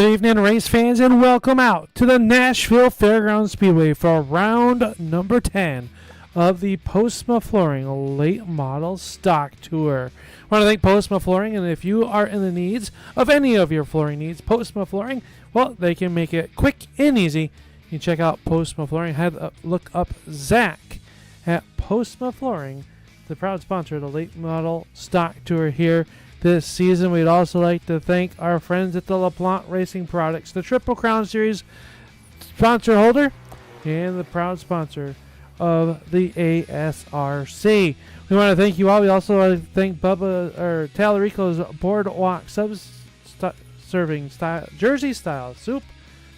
Good evening, race fans, and welcome out to the Nashville Fairgrounds Speedway for round number 10 of the Postma Flooring Late Model Stock Tour. I want to thank Postma Flooring, and if you are in the needs of any of your flooring needs, Postma Flooring, well, they can make it quick and easy. You can check out Postma Flooring. Look up Zach at Postma Flooring, the proud sponsor of the Late Model Stock Tour here this season. We'd also like to thank our friends at the LaPlante Racing Products, the Triple Crown Series sponsor holder and the proud sponsor of the ASRC. We want to thank you all. We also want to thank Tallarico's Boardwalk Subs, serving Jersey style soup,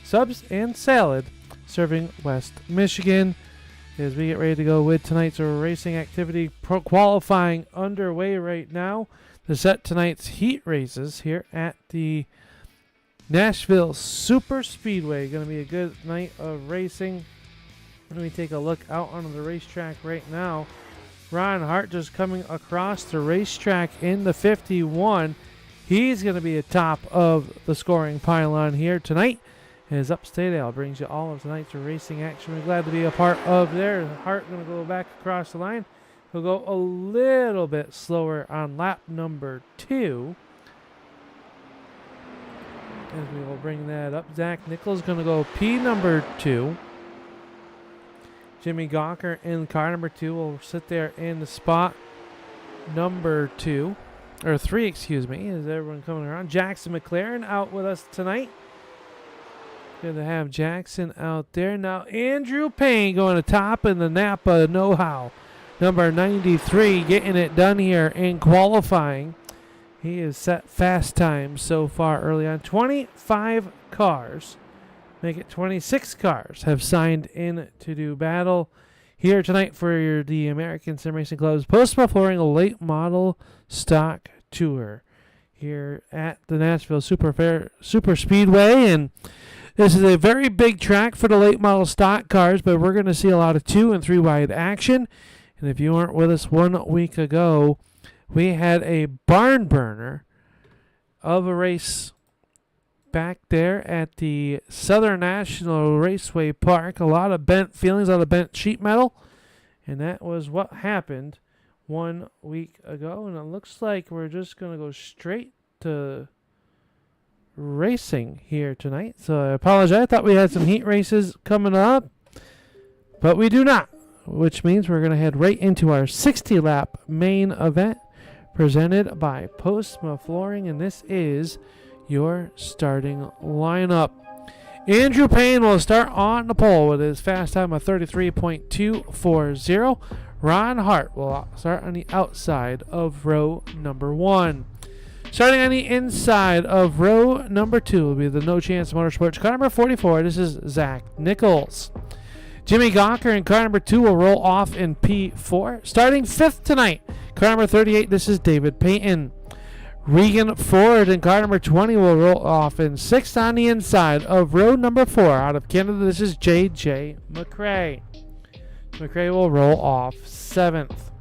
subs, and salad, serving West Michigan. As we get ready to go with tonight's racing activity, qualifying underway right now to set tonight's heat races here at the Nashville Super Speedway. Going to be a good night of racing. Let me take a look out onto the racetrack right now. Ron Hart just coming across the racetrack in the 51. He's going to be atop of the scoring pylon here tonight. As Upstate Ale brings you all of tonight's racing action. We're glad to be a part of there. Hart going to go back across the line. He'll go a little bit slower on lap number 2. As we will bring that up. Zach Nichols going to go P number 2. Jimmy Gawker in car number 2 will sit there in the spot number 2. Or 3, excuse me, as everyone coming around. Jackson McLaren out with us tonight. Good to have Jackson out there. Now Andrew Payne going to top in the Napa know-how. Number 93 getting it done here in qualifying. He has set fast times so far early on. 25 cars, make it 26 cars, have signed in to do battle here tonight for the American Sim Racing Club's Postma Flooring Late Model Stock Tour here at the Nashville Super Speedway. And this is a very big track for the late model stock cars, but we're going to see a lot of 2 and 3 wide action. And if you weren't with us 1 week ago, we had a barn burner of a race back there at the Southern National Raceway Park. A lot of bent feelings, a lot of bent sheet metal. And that was what happened 1 week ago. And it looks like we're just going to go straight to racing here tonight. So I apologize. I thought we had some heat races coming up, but we do not. Which means we're going to head right into our 60-lap main event presented by Postma Flooring, and this is your starting lineup. Andrew Payne will start on the pole with his fast time of 33.240. Ron Hart will start on the outside of row number 1. Starting on the inside of row number 2 will be the No Chance Motorsports car number 44. This is Zach Nichols. Jimmy Gawker in car number 2 will roll off in P4. Starting 5th tonight, car number 38, this is David Payton. Regan Ford in car number 20 will roll off in 6th on the inside of row number 4. Out of Canada, this is J.J. McRae. McRae will roll off 7th.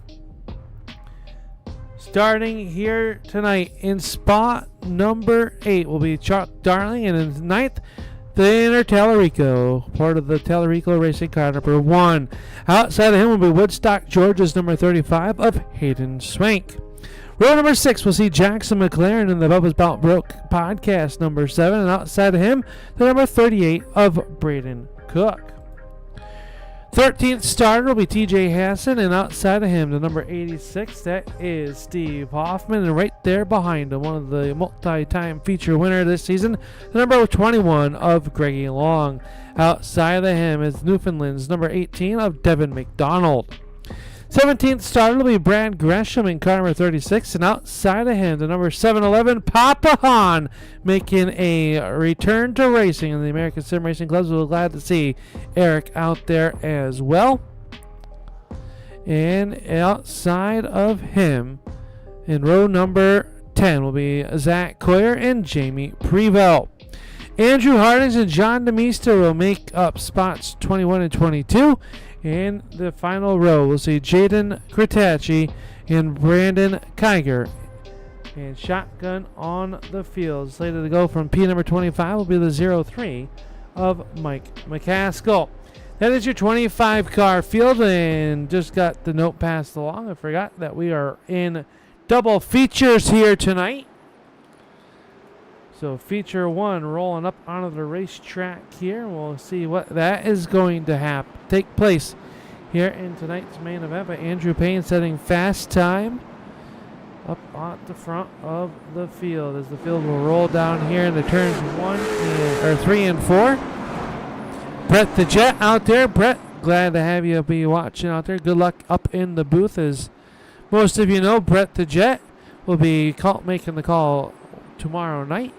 Starting here tonight in spot number 8 will be Chuck Darling, and in 9th, Thinner Tallarico, part of the Tallarico Racing car number 1. Outside of him will be Woodstock, Georgia's number 35 of Hayden Swank. Row number 6 will see Jackson McLaren in the Bubba's Bout Broke podcast number 7. And outside of him, the number 38 of Braden Cook. 13th starter will be TJ Hassan, and outside of him, the number 86, that is Steve Hoffman, and right there behind him, one of the multi-time feature winner this season, the number 21 of Greggy Long. Outside of him is Newfoundland's number 18 of Devin McDonald. 17th starter will be Brad Gresham in car number 36, and outside of him, the number 711, Papa Han, making a return to racing in the American Sim Racing Clubs. We're glad to see Eric out there as well. And outside of him, in row number 10, will be Zach Coyer and Jamie Prevost. Andrew Hardings and John DeMeester will make up spots 21 and 22. In the final row, we'll see Jaden Kretacci and Brandon Kiger And shotgun on the field. Slated to go from P number 25 will be the 03 of Mike McCaskill. That is your 25 car field, and just got the note passed along. I forgot that we are in double features here tonight. So feature 1 rolling up onto the racetrack here. We'll see what that is going to take place here in tonight's main event. But Andrew Payne setting fast time up at the front of the field as the field will roll down here in the turns 3 and 4. Brett the Jet out there. Brett, glad to have you be watching out there. Good luck up in the booth. As most of you know, Brett the Jet will be making the call tomorrow night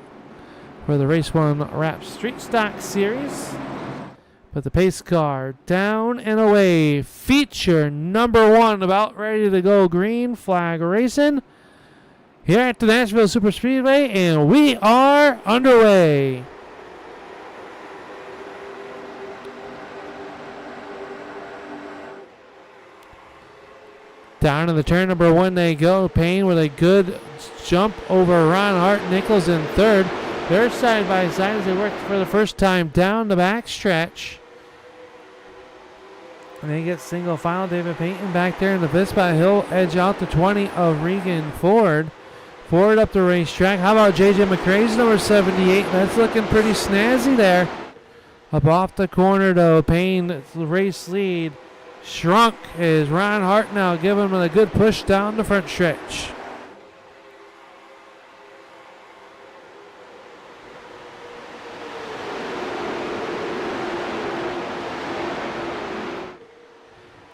for the Race 1 Wrap Street Stock Series. But the pace car down and away. Feature number 1 about ready to go. Green flag racing here at the Nashville Super Speedway, and we are underway. Down to the turn number 1 they go. Payne with a good jump over Ron Hart. Nichols in third. They're side by side as they work for the first time down the back stretch. And they get single file. David Payton back there in the fifth spot. He'll edge out the 20 of Regan Ford. Ford up the racetrack. How about J.J. McCrae's number 78? That's looking pretty snazzy there. Up off the corner, though. Payne's race lead shrunk as Ron Hart now giving him a good push down the front stretch.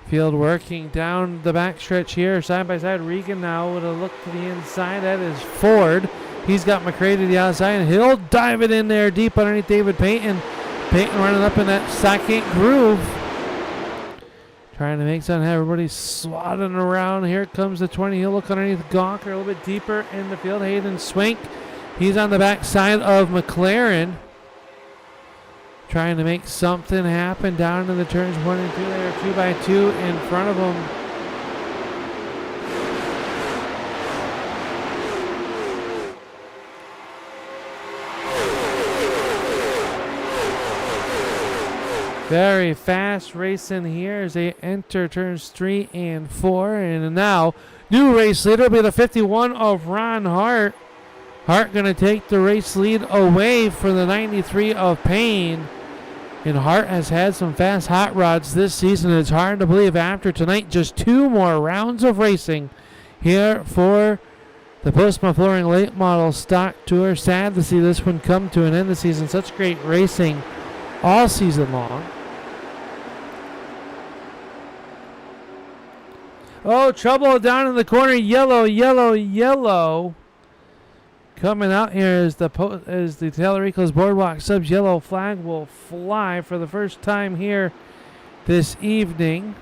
Field working down the back stretch here, side by side. Regan now with a look to the inside. That is Ford. He's got McCrae to the outside, and he'll dive it in there deep underneath David Payton. Payton running up in that second groove. Trying to make something, have everybody swatting around. Here comes the 20. He'll look underneath Gawker a little bit deeper in the field. Hayden Swank. He's on the back side of McLaren. Trying to make something happen down in the turns 1 and 2. They are 2 by 2 in front of them. Very fast racing here as they enter turns 3 and 4. And now, new race leader will be the 51 of Ron Hart. Hart going to take the race lead away for the 93 of Payne. And Hart has had some fast hot rods this season. It's hard to believe after tonight, just 2 more rounds of racing here for the Postma Flooring Late Model Stock Tour. Sad to see this one come to an end this season. Such great racing all season long. Oh, trouble down in the corner. Yellow, yellow, yellow. Coming out here is the Tellerico's Boardwalk Subs yellow flag will fly for the first time here this evening.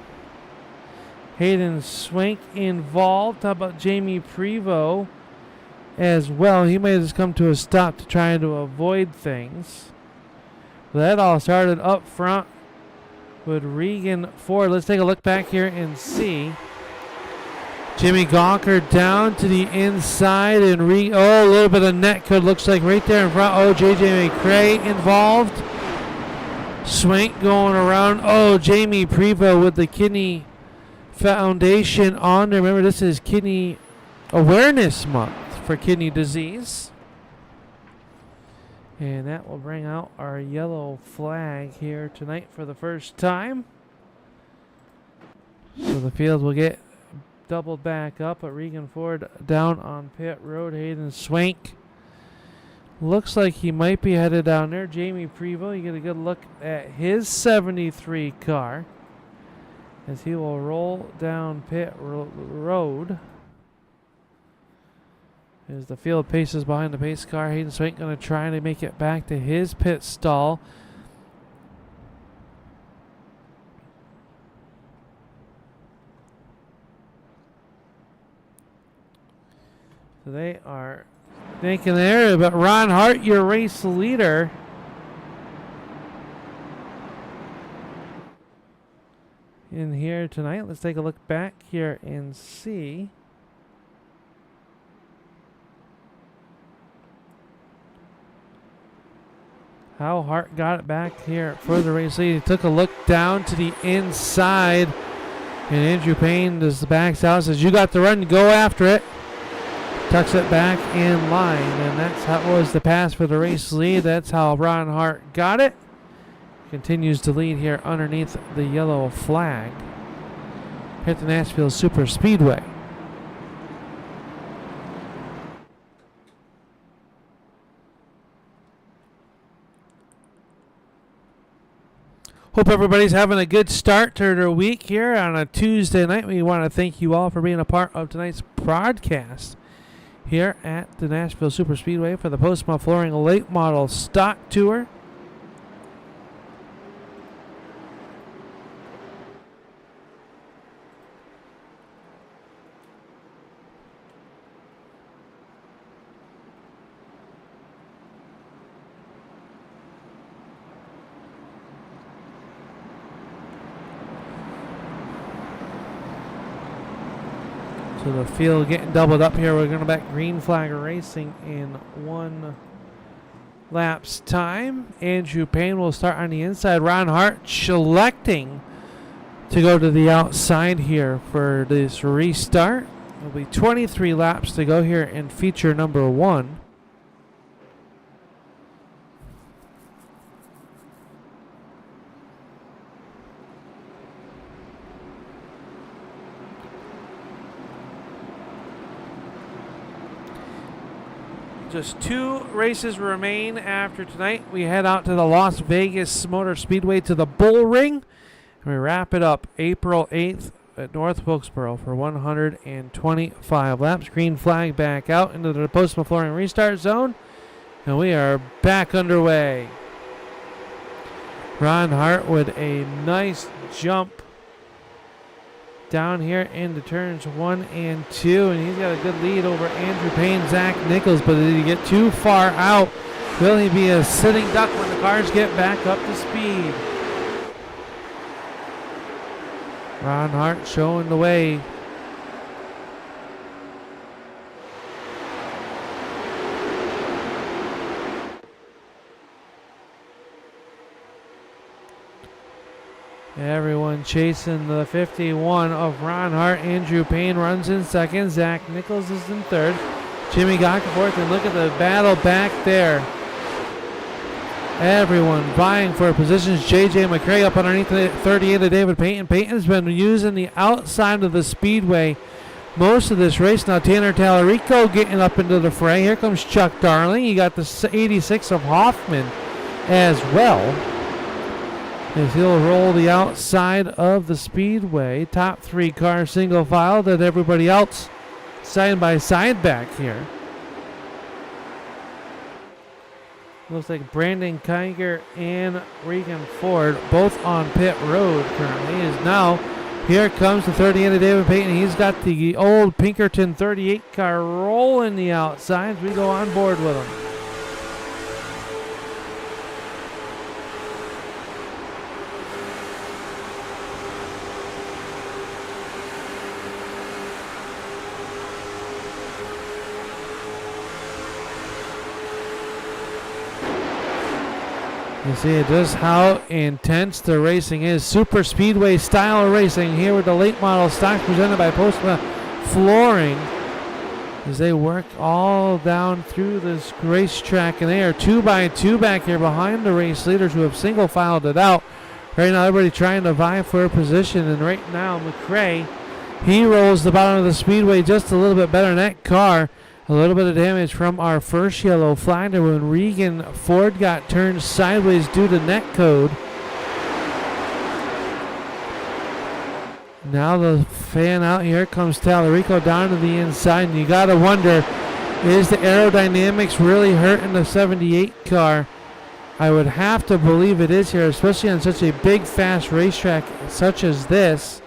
Hayden Swank involved. How about Jamie Prevost as well? He may have just come to a stop to try to avoid things. That all started up front with Regan Ford. Let's take a look back here and see. Jimmy Gawker down to the inside, and a little bit of net code looks like right there in front. Oh, J.J. McCrae involved. Swank going around. Oh, Jamie Prevost with the Kidney Foundation on there. Remember, this is Kidney Awareness Month for kidney disease. And that will bring out our yellow flag here tonight for the first time. So the field will get doubled back up, but Regan Ford down on pit road. Hayden Swank looks like he might be headed down there. Jamie Prevost, you get a good look at his 73 car as he will roll down pit road. As the field paces behind the pace car, Hayden Swank going to try to make it back to his pit stall. So they are thinking there, but Ron Hart, your race leader. In here tonight. Let's take a look back here and see. How Hart got it back here for the race lead. He took a look down to the inside. And Andrew Payne just backs out, says, you got the run, go after it. Tucks it back in line. And that's how it was the pass for the race lead. That's how Ron Hart got it. Continues to lead here underneath the yellow flag at the Nashville Super Speedway. Hope everybody's having a good start to their week here on a Tuesday night. We want to thank you all for being a part of tonight's broadcast here at the Nashville Super Speedway for the Postma Flooring Late Model Stock Tour. So the field getting doubled up here. We're going to back green flag racing in 1 lap's time. Andrew Payne will start on the inside. Ron Hart selecting to go to the outside here for this restart. There'll be 23 laps to go here in feature number 1. Just 2 races remain after tonight. We head out to the Las Vegas Motor Speedway to the Bull Ring. And we wrap it up April 8th at North Wilkesboro for 125 laps. Green flag back out into the Postma Flooring restart zone. And we are back underway. Ron Hart with a nice jump down here into turns 1 and 2, and he's got a good lead over Andrew Payne, Zach Nichols, but did he get too far out? Will he be a sitting duck when the cars get back up to speed? Ron Hart showing the way. Everyone chasing the 51 of Ron Hart. Andrew Payne runs in second. Zach Nichols is in third. Jimmy Gocka fourth. And look at the battle back there. Everyone vying for positions. J.J. McCray up underneath the 38 of David Payton. Payton's been using the outside of the speedway most of this race. Now Tanner Tallarico getting up into the fray. Here comes Chuck Darling. You got the 86 of Hoffman as well, as he'll roll the outside of the speedway. Top 3 cars single file, that everybody else side by side back here. Looks like Brandon Kiger and Regan Ford both on pit road currently. Is now, here comes the 38 of David Payton. He's got the old Pinkerton 38 car rolling the outside. We go on board with him. You see just how intense the racing is. Super speedway style racing here with the late model stock presented by Postma Flooring, as they work all down through this racetrack, and they are 2 by 2 back here behind the race leaders who have single filed it out. Right now everybody trying to vie for a position, and right now McCray, he rolls the bottom of the speedway just a little bit better in that car. A little bit of damage from our first yellow flag there when Regan Ford got turned sideways due to net code. Now the fan out here comes Tallarico down to the inside, and you got to wonder, is the aerodynamics really hurting the 78 car? I would have to believe it is here, especially on such a big, fast racetrack such as this.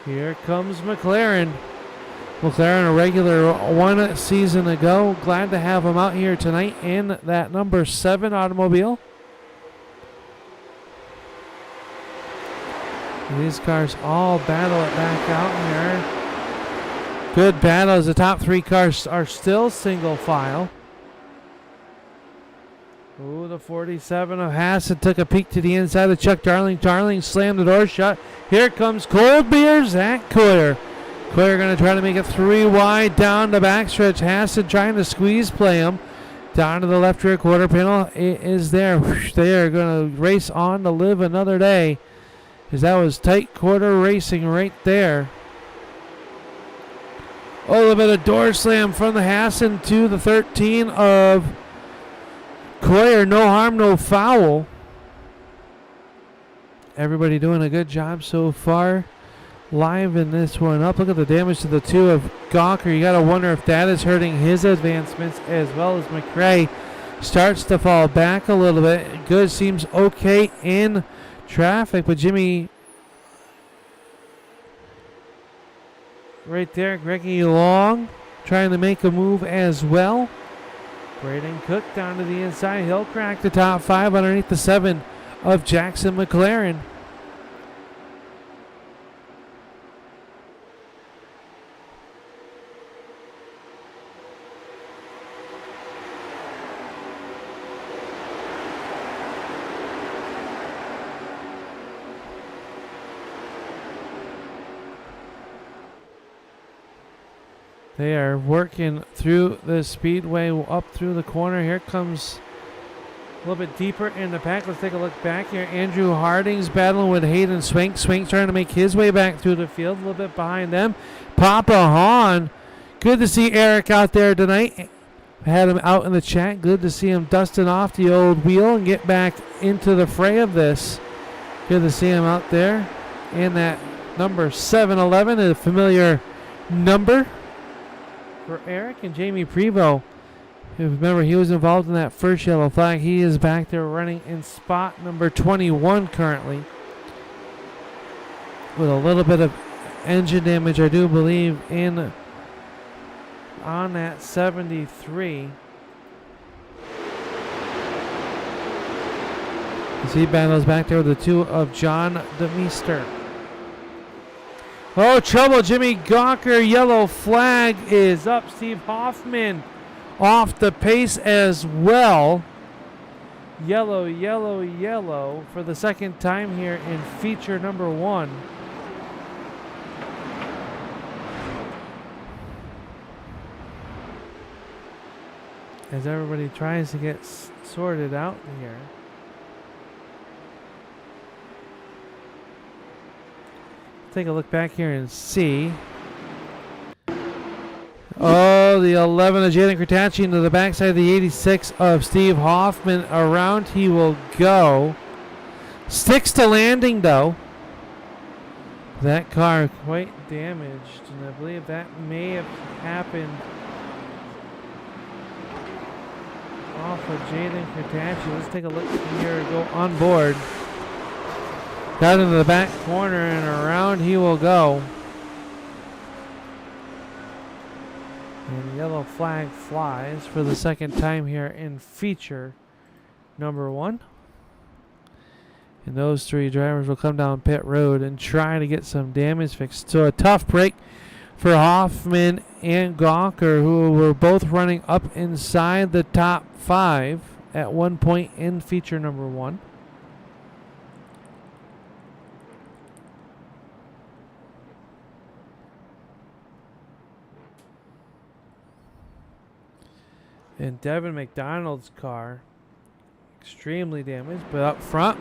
Here comes McLaren. McLaren, a regular 1 season ago. Glad to have him out here tonight in that number 7 automobile. These cars all battle it back out here. Good battle as the top 3 cars are still single file. Ooh, the the 47 of Hassan. Took a peek to the inside of Chuck Darling. Darling slammed the door shut. Here comes Cold Beer, Zach Coyer. Coyer going to try to make it 3 wide down the backstretch. Hassan trying to squeeze play him. Down to the left rear quarter panel. It is there. They are going to race on to live another day. Because that was tight quarter racing right there. Oh, a little bit of door slam from the Hassan to the 13 of Coyer. No harm, no foul. Everybody doing a good job so far. Liven this one up. Look at the damage to the 2 of Gawker. You got to wonder if that is hurting his advancements as well as McRae starts to fall back a little bit. Good seems okay in traffic, but Jimmy right there. Greggy Long trying to make a move as well. Braden Cook down to the inside. He'll crack the top 5 underneath the 7 of Jackson McLaren. They are working through the speedway up through the corner. Here comes a little bit deeper in the pack. Let's take a look back here. Andrew Harding's battling with Hayden Swank. Swank trying to make his way back through the field. A little bit behind them. Papa Hahn. Good to see Eric out there tonight. Had him out in the chat. Good to see him dusting off the old wheel and get back into the fray of this. Good to see him out there. And that number 711, a familiar number for Eric. And Jamie Prevost, remember he was involved in that first yellow flag. He is back there running in spot number 21 currently with a little bit of engine damage, I do believe, in on that 73 as he battles back there with the 2 of John DeMeester. Oh, trouble. Jimmy Gawker. Yellow flag is up. Steve Hoffman off the pace as well. Yellow, yellow, yellow for the second time here in feature number 1. As everybody tries to get sorted out here. Take a look back here and see. Oh, the 11 of Jaden Kurtachi into the backside of the 86 of Steve Hoffman. Around he will go. Sticks to landing though. That car quite damaged, and I believe that may have happened off of Jaden Kurtachi. Let's take a look here. Go on board. Got into the back corner and around he will go. And the yellow flag flies for the second time here in feature number 1. And those 3 drivers will come down pit road and try to get some damage fixed. So a tough break for Hoffman and Gawker, who were both running up inside the top 5 at one point in feature number 1. And Devin McDonald's car, extremely damaged, but up front,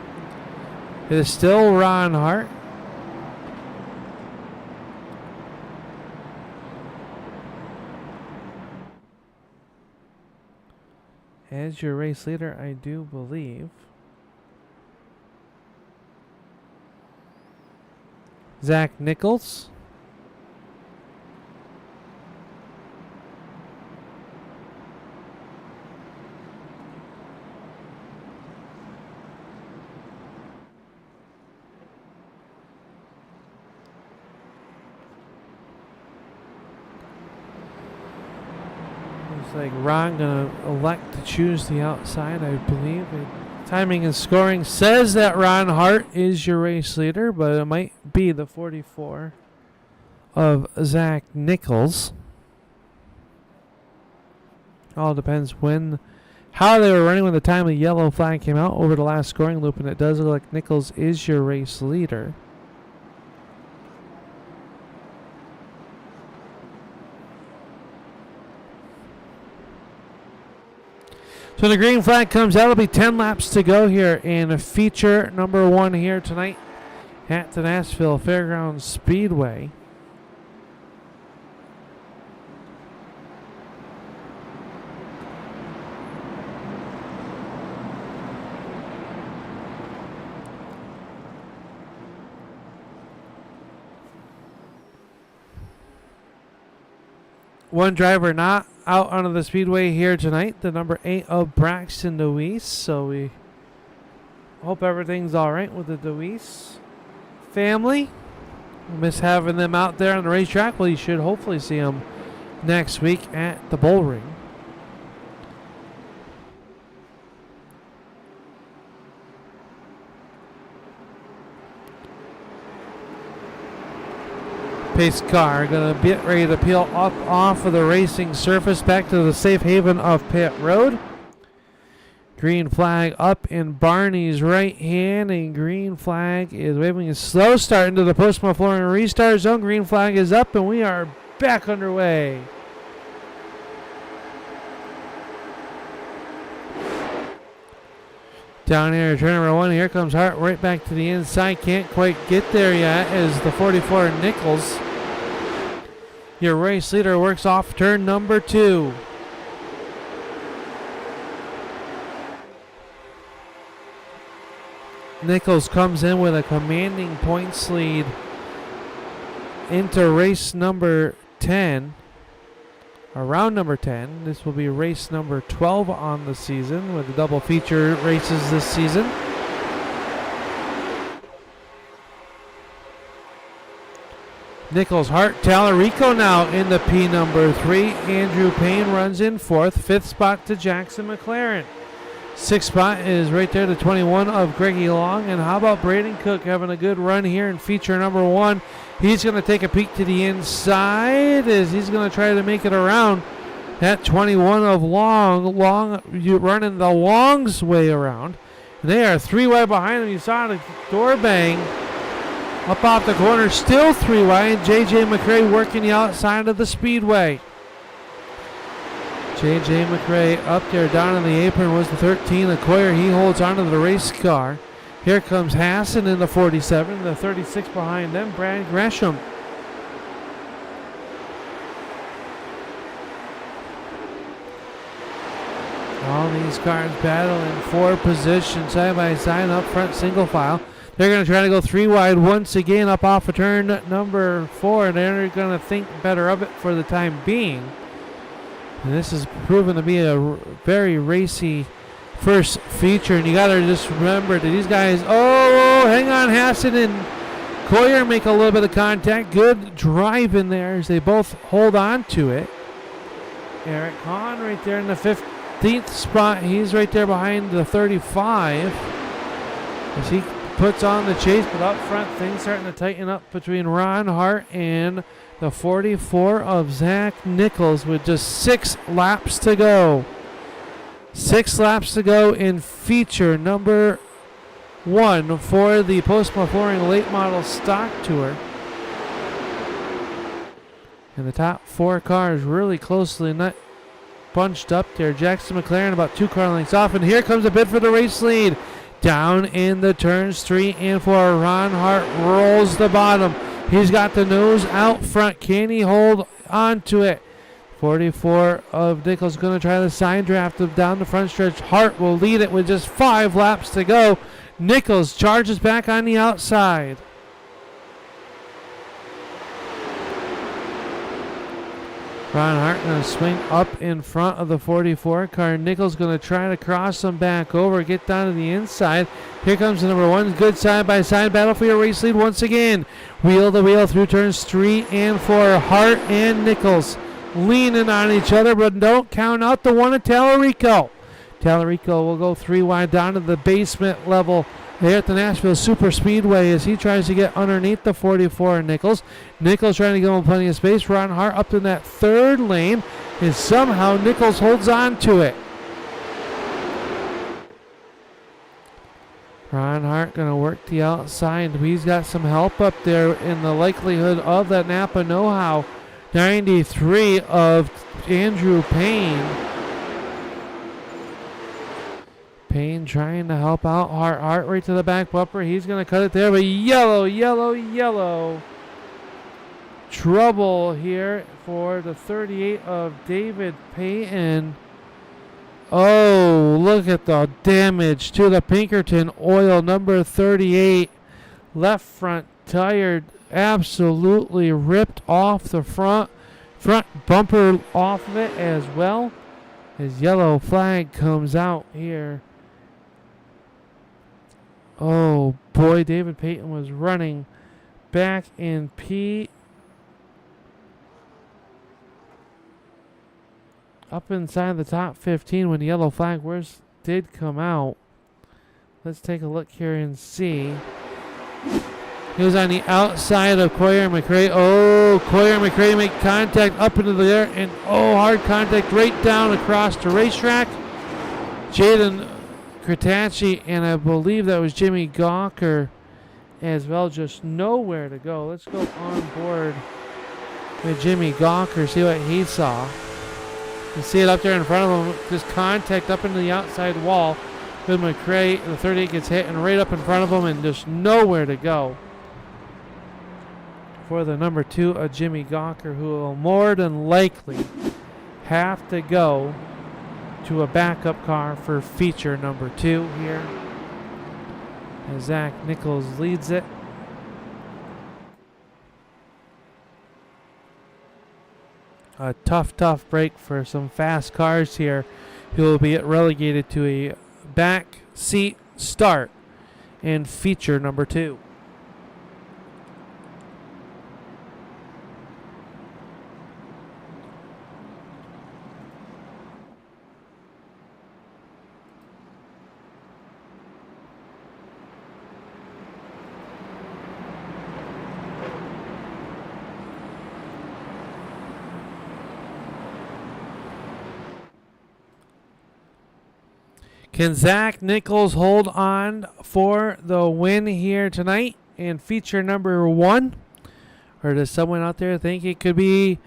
it is still Ron Hart. As your race leader, I do believe. Zach Nichols. Like Ron gonna elect to choose the outside, I believe. Timing and scoring says that Ron Hart is your race leader, but it might be the 44 of Zach Nichols. All depends how they were running when the time the yellow flag came out over the last scoring loop, and it does look like Nichols is your race leader. So the green flag comes out. It'll be 10 laps to go here in feature number 1 here tonight at the Nashville Fairgrounds Speedway. One driver not out onto the speedway here tonight, the number 8 of Braxton DeWeese. So we hope everything's all right with the DeWeese family. We'll miss having them out there on the racetrack. Well, you should hopefully see them next week at the Bull Ring. Pace car going to get ready to peel up off of the racing surface back to the safe haven of pit road. Green flag up in Barney's right hand, and green flag is waving a slow start into the Postma flooring restart zone. Green flag is up, and we are back underway. Down here, turn number 1. Here comes Hart right back to the inside. Can't quite get there yet as the 44 Nichols, your race leader, works off turn number 2. Nichols comes in with a commanding points lead into race number 10. Round number 10. This will be race number 12 on the season with the double feature races this season. Nichols, Hart, Tallarico now in the P number 3. Andrew Payne runs in 4th. 5th spot to Jackson McLaren. 6th spot is right there to 21 of Greggy Long. And how about Braden Cook having a good run here in feature number 1? He's going to take a peek to the inside as he's going to try to make it around that 21 of Long. Long running the Long's way around. And they are 3 wide behind him. You saw the door bang up off the corner. Still 3 wide. J.J. McRae working the outside of the speedway. J.J. McRae up there down in the apron was the 13. Acquire, he holds onto the race car. Here comes Hassan in the 47. The 36 behind them, Brad Gresham. All these cars battling for position side by side up front, single file. They're going to try to go 3 wide once again up off of turn number 4. And they're going to think better of it for the time being. And this has proven to be a very racy first feature. And you got to just remember that these guys, hang on, Hassan and Coyer make a little bit of contact. Good drive in there as they both hold on to it. Eric Hahn right there in the 15th spot. He's right there behind the 35 as he puts on the chase, but up front things starting to tighten up between Ron Hart and the 44 of Zach Nichols with just 6 laps to go. 6 laps to go in feature number 1 for the Postma Flooring Late Model Stock Tour. And the top 4 cars really closely bunched up there. Jackson McLaren about 2 car lengths off, and here comes a bid for the race lead. Down in the turns 3 and 4. Ron Hart rolls the bottom. He's got the nose out front. Can he hold on to it? 44 of Nichols going to try the side draft of down the front stretch. Hart will lead it with just 5 laps to go. Nichols charges back on the outside. Ron Hart going to swing up in front of the 44 car. Nichols going to try to cross them back over, get down to the inside. Here comes the number 1. Good side-by-side battle for your race lead once again. Wheel to wheel through turns 3 and 4. Hart and Nichols leaning on each other, but don't count out the one of Tallarico. Tallarico will go 3 wide down to the basement level there at the Nashville Super Speedway as he tries to get underneath the 44 Nichols. Nichols trying to give him plenty of space. Ron Hart up in that 3rd lane, and somehow Nichols holds on to it. Ron Hart going to work the outside. He's got some help up there in the likelihood of that Napa know-how. 93 of Andrew Payne. Payne trying to help out Hart. Hart right to the back bumper. He's going to cut it there, but yellow, yellow, yellow. Trouble here for the 38 of David Payton. Oh, look at the damage to the Pinkerton oil. Number 38, left front tire absolutely ripped off the front bumper off of it as well. His yellow flag comes out here. Oh boy, David Payton was running back in P. Up inside the top 15 when the yellow flag did come out. Let's take a look here and see. He was on the outside of Coyer McRae. Oh, Coyer McRae make contact up into the air, and hard contact right down across the racetrack. Jaden Kratacci, and I believe that was Jimmy Gawker as well, just nowhere to go. Let's go on board with Jimmy Gawker, see what he saw. You see it up there in front of him, just contact up into the outside wall. With McRae, the 38 gets hit, and right up in front of him, and just nowhere to go. For the number 2, Jimmy Gawker, who will more than likely have to go to a backup car for feature number 2 here. As Zach Nichols leads it. A tough break for some fast cars here. He will be relegated to a back seat start in feature number 2. Can Zach Nichols hold on for the win here tonight in feature number 1? Or does someone out there think it could be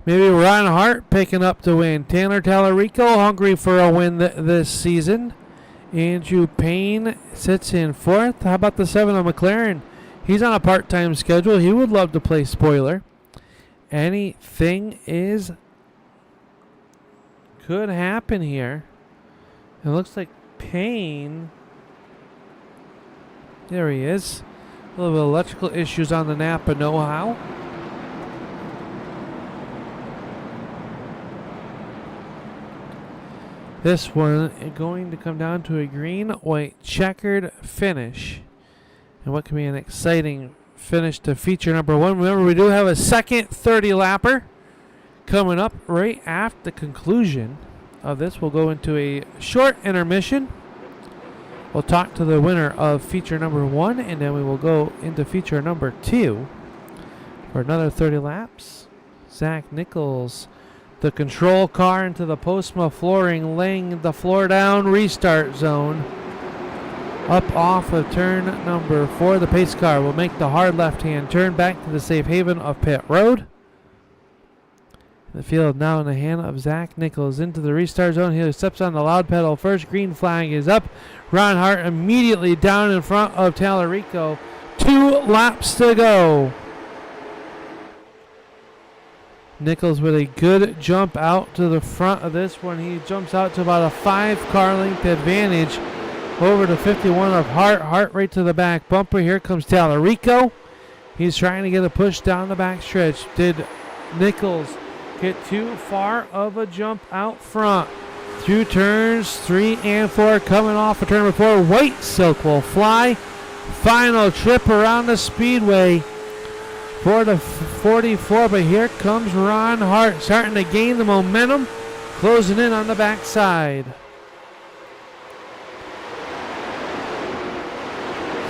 maybe Ron Hart picking up the win? Tanner Tallarico hungry for a win this season. Andrew Payne sits in 4th. How about the 7 of McLaren? He's on a part-time schedule. He would love to play spoiler. Anything could happen here. It looks like Payne. There he is. A little bit of electrical issues on the Napa know-how. This one is going to come down to a green-white checkered finish. And what can be an exciting finish to feature number 1. Remember, we do have a second 30-lapper coming up right after the conclusion of this. We'll go into a short intermission. We'll talk to the winner of feature number 1, and then we will go into feature number 2 for another 30 laps. Zach Nichols, the control car into the Postma flooring, laying the floor down, restart zone. Up off of turn number 4, the pace car will make the hard left-hand turn back to the safe haven of pit road. The field now in the hand of Zach Nichols into the restart zone. He steps on the loud pedal first. Green flag is up. Ron Hart immediately down in front of Tallarico. 2 laps to go. Nichols with a good jump out to the front of this one. He jumps out to about a 5-car length advantage over the 51 of Hart. Hart right to the back bumper. Here comes Tallarico. He's trying to get a push down the back stretch. Did Nichols get too far of a jump out front? Through turns 3 and 4, coming off of turn 4. White Silk will fly. Final trip around the speedway for the 44, but here comes Ron Hart starting to gain the momentum, closing in on the backside.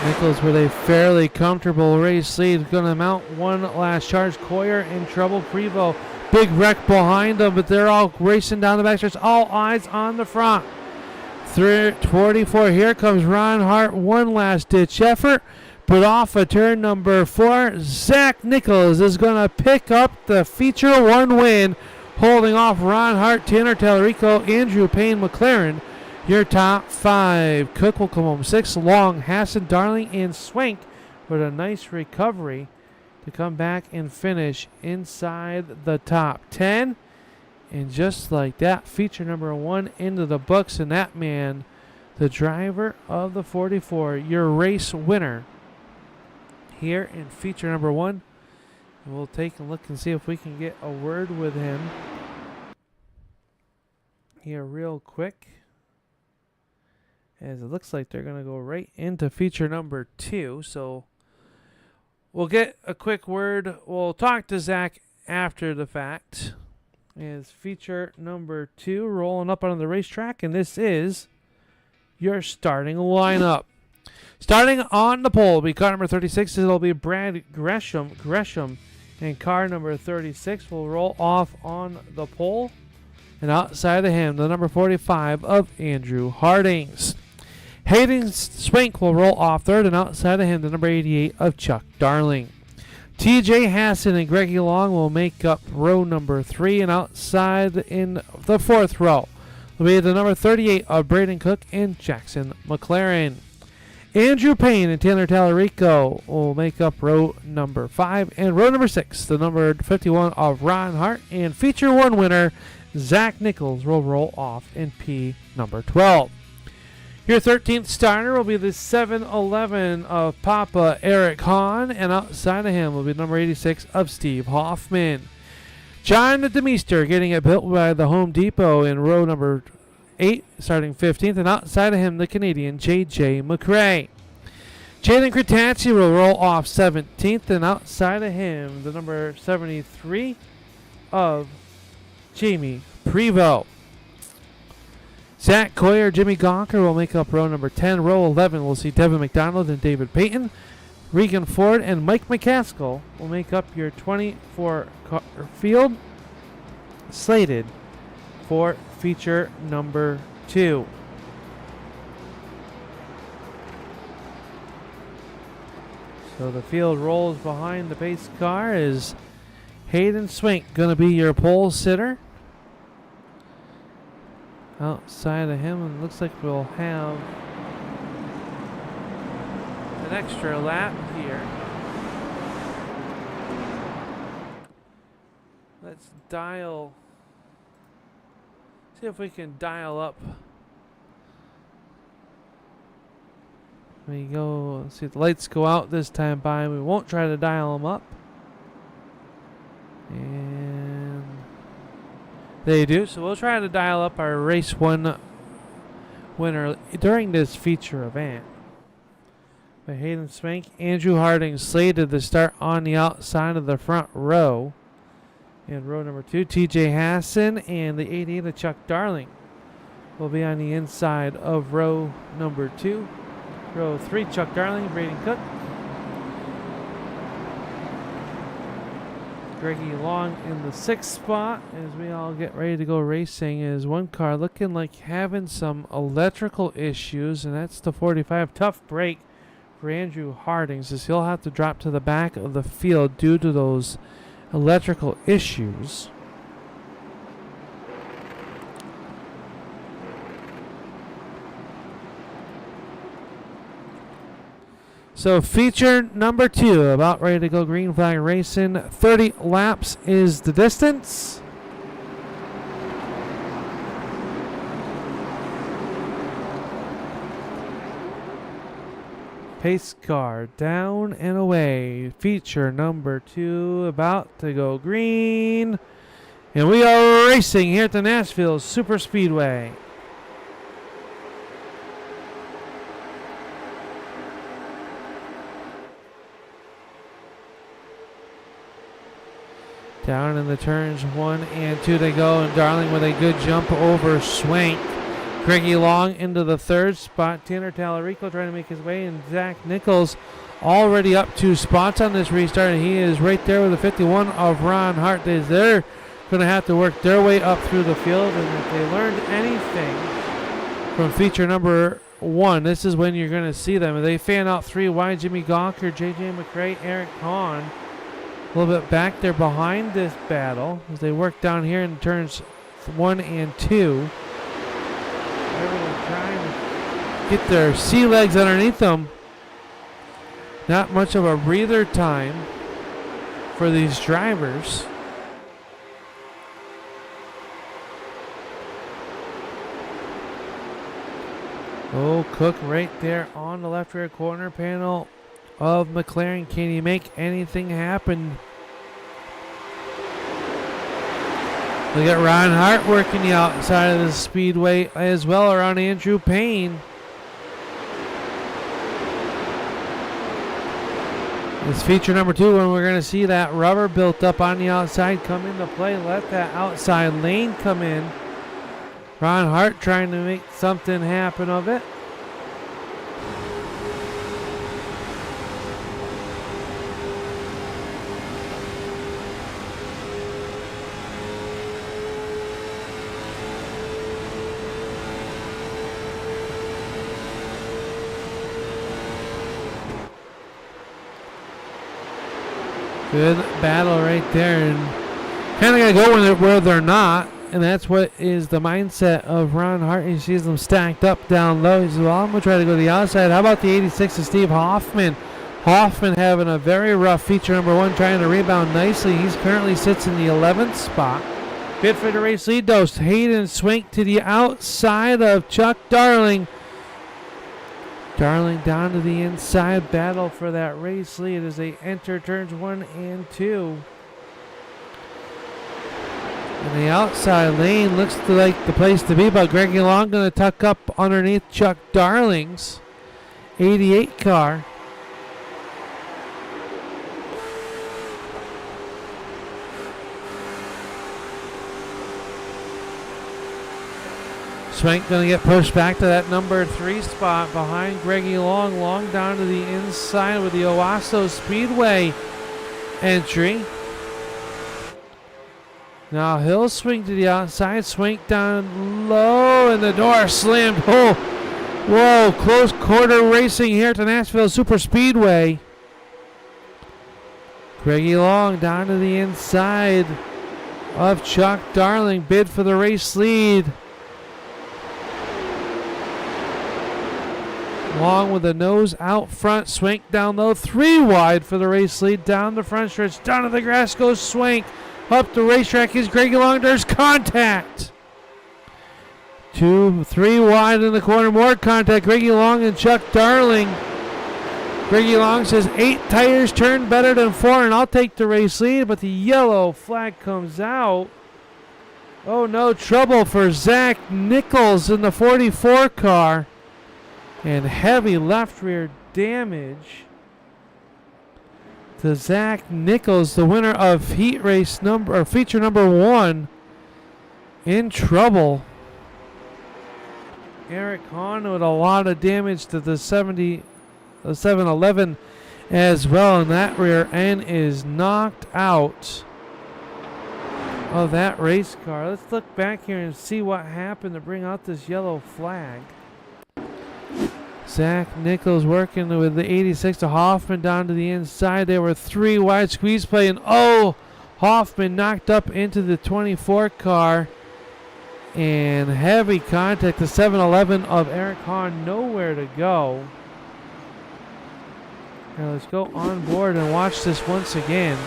Nichols with a fairly comfortable race lead, going to mount one last charge. Coyer in trouble. Prevost, big wreck behind them, but they're all racing down the backstretch. All eyes on the front. 44. Here comes Ron Hart. One last ditch effort. But off of turn number 4, Zach Nichols is going to pick up the feature 1 win, holding off Ron Hart, Tanner Tallarico, Andrew Payne, McLaren. Your top 5. Cook will come home 6. Long, Hassan, Darling, and Swank with a nice recovery to come back and finish inside the top 10. And just like that, feature number 1 into the books. And that man, the driver of the 44, your race winner here in feature number 1. And we'll take a look and see if we can get a word with him here real quick, as it looks like they're going to go right into feature number 2. So we'll get a quick word. We'll talk to Zach after the fact. Is feature number 2 rolling up on the racetrack, and this is your starting lineup. Starting on the pole will be car number 36. It'll be Brad Gresham, and car number 36 will roll off on the pole. And outside of him, the number 45 of Andrew Hardings. Hayden Swank will roll off third, and outside of him, the number 88 of Chuck Darling. TJ Hassan and Greggy Long will make up row number 3, and outside in the 4th row will be the number 38 of Braden Cook and Jackson McLaren. Andrew Payne and Tanner Tallarico will make up row number 5, and row number 6, the number 51 of Ron Hart, and feature 1 winner Zach Nichols will roll off in P number 12. Your 13th starter will be the 7-11 of Papa Eric Hahn, and outside of him will be number 86 of Steve Hoffman. John Demeester getting it built by the Home Depot in row number 8, starting 15th, and outside of him the Canadian J.J. McRae. Jaden Cretacci will roll off 17th, and outside of him the number 73 of Jamie Prevost. Zach Coyer, Jimmy Gonker will make up row number 10. Row 11 will see Devin McDonald and David Payton. Regan Ford and Mike McCaskill will make up your 24 field, slated for feature number 2. So the field rolls behind the pace car. Is Hayden Swank going to be your pole sitter? Outside of him, and looks like we'll have an extra lap here. Let's see if we can dial up. We go, let's see if the lights go out this time by. We won't try to dial them up. And they do, so we'll try to dial up our race 1 winner during this feature event. But Hayden Swank, Andrew Harding slated to start on the outside of the front row. In row number 2, TJ Hassan and the 88 of Chuck Darling will be on the inside of row number 2. Row 3, Chuck Darling, Braden Cook. Greggy Long in the 6th spot as we all get ready to go racing. Is one car looking like having some electrical issues, and that's the 45. Tough break for Andrew Hardings, as he'll have to drop to the back of the field due to those electrical issues. So feature number 2, about ready to go green flag racing. 30 laps is the distance. Pace car down and away. Feature number 2 about to go green. And we are racing here at the Nashville Super Speedway. Down in the turns 1 and 2 they go, and Darling with a good jump over Swank. Greggy Long into the 3rd spot. Tanner Tallarico trying to make his way, and Zach Nichols already up 2 spots on this restart, and he is right there with the 51 of Ron Hart. They're going to have to work their way up through the field, and if they learned anything from feature number 1. This is when you're going to see them. They fan out 3 wide. Jimmy Gawker, J.J. McRae, Eric Hahn. A little bit back there behind this battle as they work down here in turns 1 and 2. Everyone trying to get their sea legs underneath them. Not much of a breather time for these drivers. Oh, Cook right there on the left rear corner panel of McLaren. Can he make anything happen? Look at Ron Hart working the outside of the speedway as well around Andrew Payne. It's feature number 2 when we're going to see that rubber built up on the outside come into play. Let that outside lane come in. Ron Hart trying to make something happen of it. Good battle right there, and kind of got to go where they're not, and that's what is the mindset of Ron Hart. He sees them stacked up down low. He says, well, I'm going to try to go to the outside. How about the 86 of Steve Hoffman? Hoffman having a very rough feature number 1, trying to rebound nicely. He's currently sits in the 11th spot. Bid for the race lead, though. Hayden Swink to the outside of Chuck Darling. Darling down to the inside, battle for that race lead as they enter turns 1 and 2. And the outside lane looks like the place to be, but Greggy Long going to tuck up underneath Chuck Darling's 88 car. Swank going to get pushed back to that number 3 spot behind Greggy Long. Long down to the inside with the Owasso Speedway entry. Now he'll swing to the outside. Swank down low and the door slammed. Oh, whoa, close quarter racing here at the Nashville Super Speedway. Greggy Long down to the inside of Chuck Darling. Bid for the race lead. Long with the nose out front. Swank down low. 3 wide for the race lead. Down the front stretch. Down to the grass goes Swank. Up the racetrack is Greggy Long. There's contact. 2, 3 wide in the corner. More contact. Greggy Long and Chuck Darling. Greggy Long says 8 tires turned better than 4, and I'll take the race lead. But the yellow flag comes out. Oh no, trouble for Zach Nichols in the 44 car. And heavy left rear damage to Zach Nichols, the winner of feature number 1, in trouble. Eric Hahn with a lot of damage to the 711 as well, and that rear end is knocked out of that race car. Let's look back here and see what happened to bring out this yellow flag. Zach Nichols working with the 86 to Hoffman down to the inside. There were 3 wide squeeze play, and oh, Hoffman knocked up into the 24 car. And heavy contact. The 711 of Eric Hahn nowhere to go. Now let's go on board and watch this once again.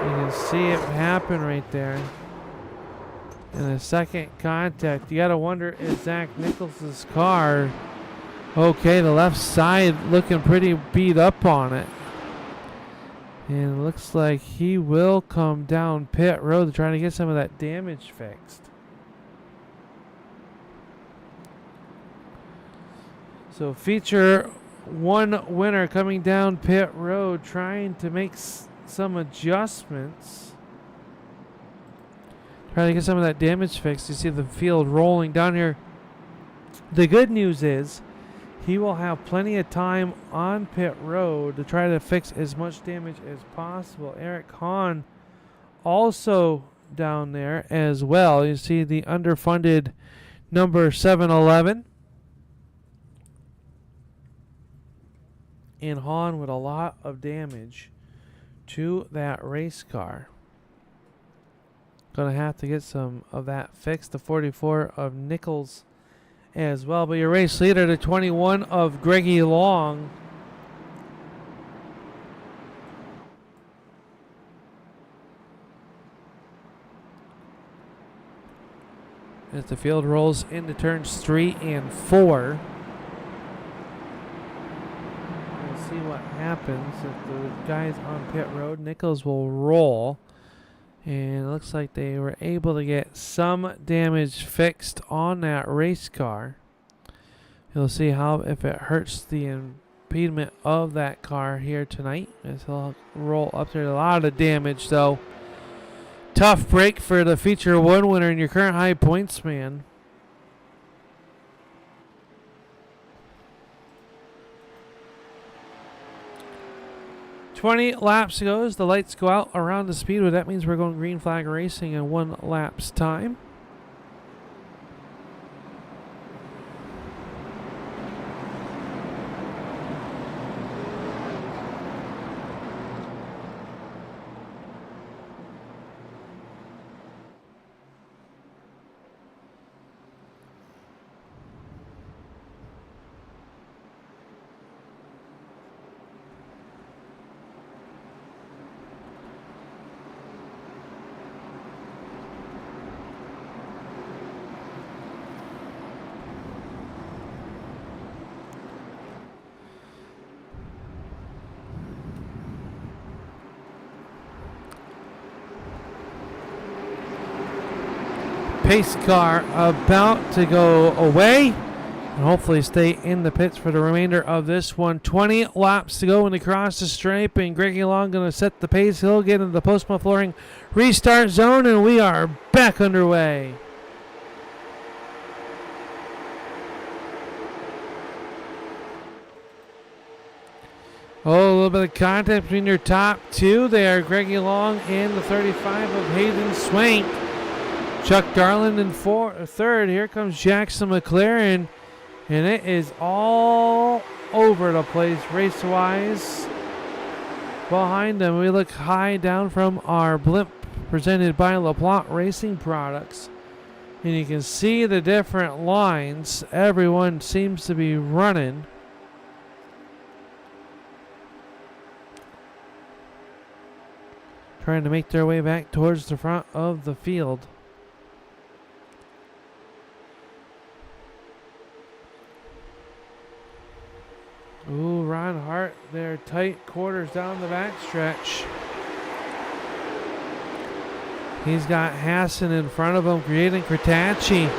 You can see it happen right there. And the second contact, you got to wonder, is Zach Nichols' car okay? The left side looking pretty beat up on it. And it looks like he will come down pit road to try to get some of that damage fixed. So feature 1 winner coming down pit road, trying to make some adjustments. Trying to get some of that damage fixed. You see the field rolling down here. The good news is he will have plenty of time on pit road to try to fix as much damage as possible. Eric Hahn also down there as well. You see the underfunded number 711. And Hahn with a lot of damage to that race car. Gonna have to get some of that fixed. The 44 of Nichols as well. But your race leader, the 21 of Greggy Long. As the field rolls into turns 3 and 4. We'll see what happens. If the guys on pit road, Nichols will roll. And it looks like they were able to get some damage fixed on that race car. You'll see how if it hurts the impediment of that car here tonight. As he'll roll up there. A lot of damage though. Tough break for the Feature 1 winner and your current high points man. "20 laps to go as the lights go out around the speedway. That means we're going green flag racing in 1 lap's time. Pace car about to go away and hopefully stay in the pits for the remainder of this one. 20 laps to go when they cross the stripe, and Greggy Long going to set the pace. He'll get into the Postma Flooring restart zone, and we are back underway. Oh, a little bit of contact between your top two there. Greggy Long and the 35 of Hayden Swank. Chuck Garland in third. Here comes Jackson McLaren. And it is all over the place race-wise. Behind them, we look high down from our blimp presented by LaPlante Racing Products. And you can see the different lines. Everyone seems to be running. Trying to make their way back towards the front of the field. Ooh, Ron Hart there, tight quarters down the backstretch. He's got Hassan in front of him, creating Kratacci.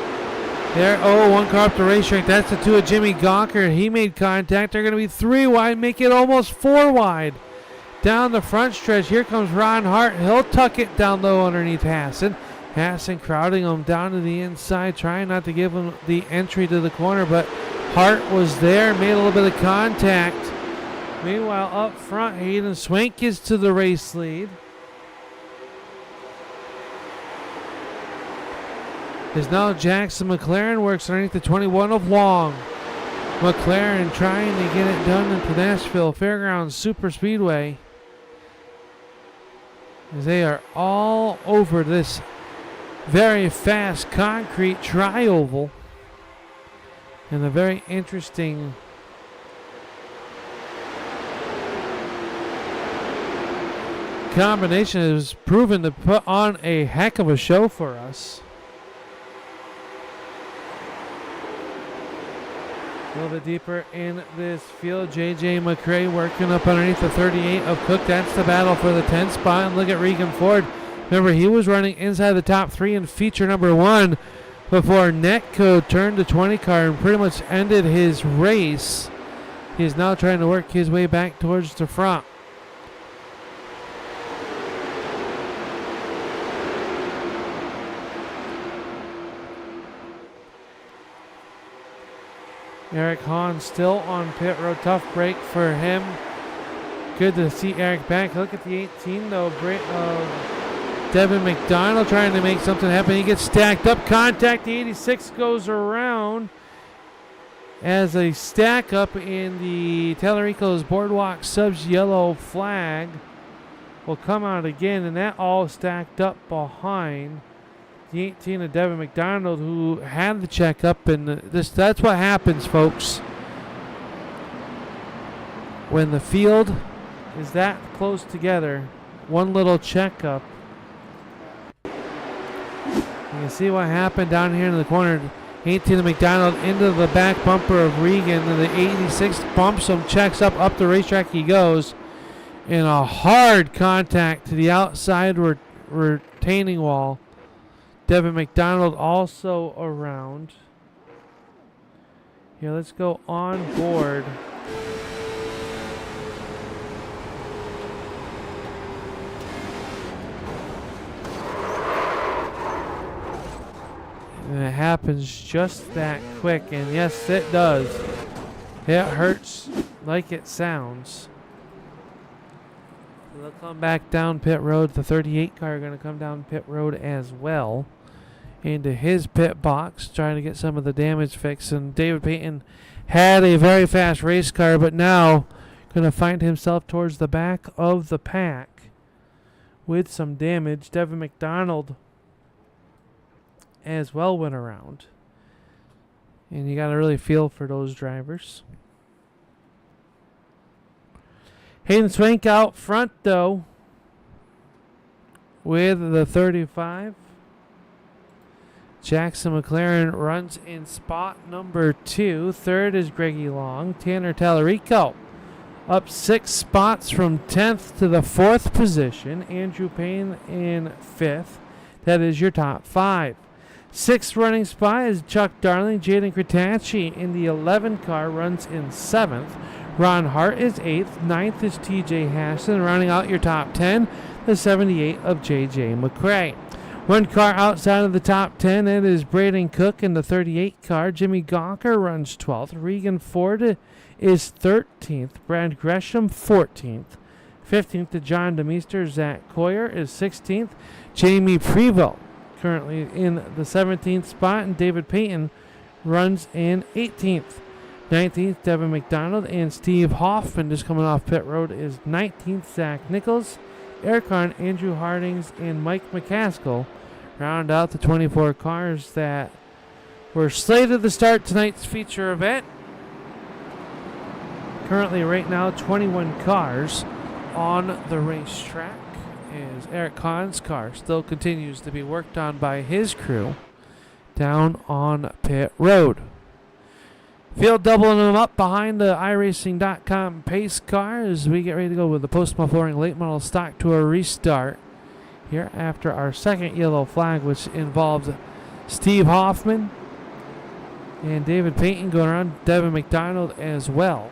There, oh, one car up the racetrack. That's the two of Jimmy Gawker. He made contact. They're going to be 3 wide, make it almost 4 wide. Down the front stretch, here comes Ron Hart. He'll tuck it down low underneath Hassan. Hassan crowding him down to the inside, trying not to give him the entry to the corner, but Hart was there, made a little bit of contact. Meanwhile, up front, Hayden Swank gets to the race lead. As now Jackson McLaren works underneath the 21 of Long. McLaren trying to get it done at the Nashville Fairgrounds Super Speedway. As they are all over this very fast concrete tri-oval. And a very interesting combination has proven to put on a heck of a show for us. A little bit deeper in this field, J.J. McRae working up underneath the 38 of Cook. That's the battle for the 10th spot. And look at Regan Ford. Remember, he was running inside the top 3 in feature number 1 before Netco turned the 20 car and pretty much ended his race. He is now trying to work his way back towards the front. Eric Hahn still on pit road. Tough break for him. Good to see Eric back. Look at the 18 though. Devin McDonald trying to make something happen. He gets stacked up. Contact. The 86 goes around as a stack up in the Tellerico's Boardwalk Subs yellow flag will come out again, and that all stacked up behind the 18 of Devin McDonald, who had the check up. And that's what happens, folks, when the field is that close together. One little checkup. You can see what happened down here in the corner. 18 of McDonald into the back bumper of Regan, and the 86 bumps him, checks up the racetrack he goes, in a hard contact to the outside retaining wall. Devin McDonald also around. Here, let's go on board. And it happens just that quick, and yes, it does. It hurts like it sounds. They'll come back down pit road. The 38 car going to come down pit road as well into his pit box, trying to get some of the damage fixed. And David Payton had a very fast race car, but now going to find himself towards the back of the pack with some damage. Devin McDonald as well went around. And you got to really feel for those drivers. Hayden Swank out front, though, with the 35. Jackson McLaren runs in spot number 2. Third is Greggy Long. Tanner Tallarico up 6 spots from 10th to the 4th position. Andrew Payne in 5th. That is your top 5. 6th running spot is Chuck Darling. Jaden Kratacci in the 11 car runs in 7th. Ron Hart is 8th. 9th is TJ Hassan. Rounding out your top 10, the 78 of JJ McCray. One car outside of the top 10, it is Braden Cook in the 38 car. Jimmy Gawker runs 12th. Regan Ford is 13th. Brad Gresham 14th. 15th to John DeMeester. Zach Coyer is 16th. Jamie Prevost currently in the 17th spot, and David Payton runs in 18th. 19th, Devin McDonald, and Steve Hoffman just coming off pit road is 19th. Zach Nichols, Eric Hahn, Andrew Hardings, and Mike McCaskill round out the 24 cars that were slated to start tonight's feature event. Currently, right now, 21 cars on the racetrack, as Eric Hahn's car still continues to be worked on by his crew down on pit road. Field doubling them up behind the iRacing.com pace car as we get ready to go with the Postma Flooring Late Model Stock Tour restart here after our second yellow flag, which involves Steve Hoffman and David Payton going around, Devin McDonald as well.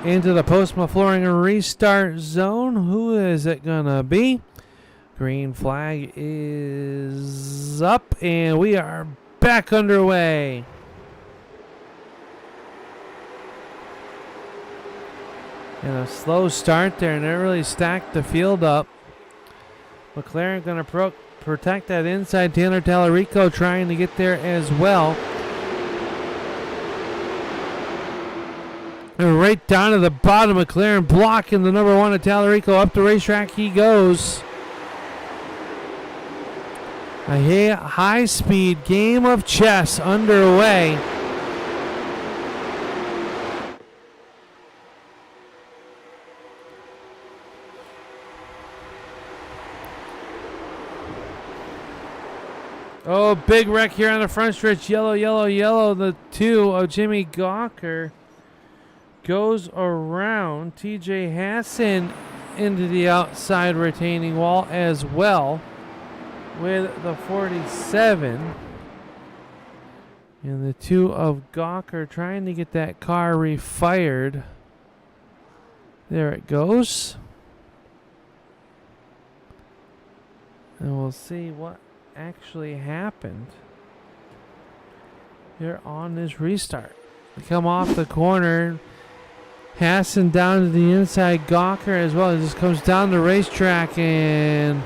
Into the Postma Flooring restart zone. Who is it going to be? Green flag is up, and we are back underway. And a slow start there, and it really stacked the field up. McLaren going to protect that inside. Tanner Tallarico trying to get there as well. And right down to the bottom, McLaren blocking the number 1 of Tallarico. Up the racetrack he goes. A high-speed game of chess underway. Oh, big wreck here on the front stretch. Yellow, yellow, yellow. The 2 of Jimmy Gawker goes around. TJ Hassan into the outside retaining wall as well with the 47. And the 2 of Gawker trying to get that car refired. There it goes. And we'll see what actually happened here on this restart. We come off the corner. Hassan down to the inside. Gawker as well. It just comes down the racetrack, and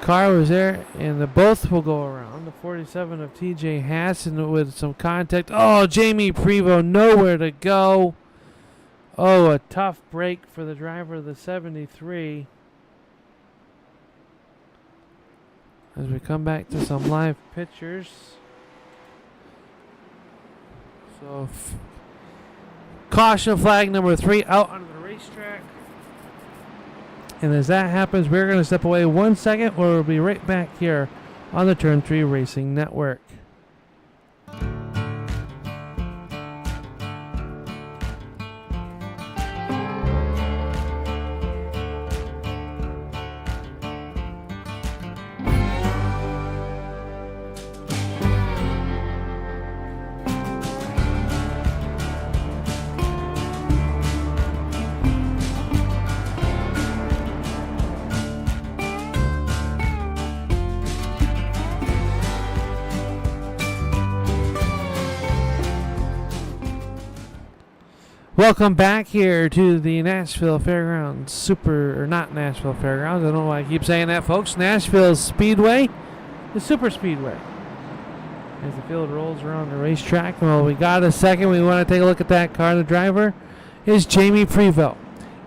car was there, and the both will go around. The 47 of TJ Hassan with some contact. Oh, Jamie Prevost nowhere to go. Oh, a tough break for the driver of the 73. As we come back to some live pictures. So, caution flag number 3 out onto the racetrack. And as that happens, we're going to step away 1 second, or we'll be right back here on the Turn 3 Racing Network. Welcome back here to the Nashville Fairgrounds not Nashville Fairgrounds. I don't know why I keep saying that, folks. Nashville Speedway, the Super Speedway. As the field rolls around the racetrack. Well, we got a second. We want to take a look at that car. The driver is Jamie Prevost.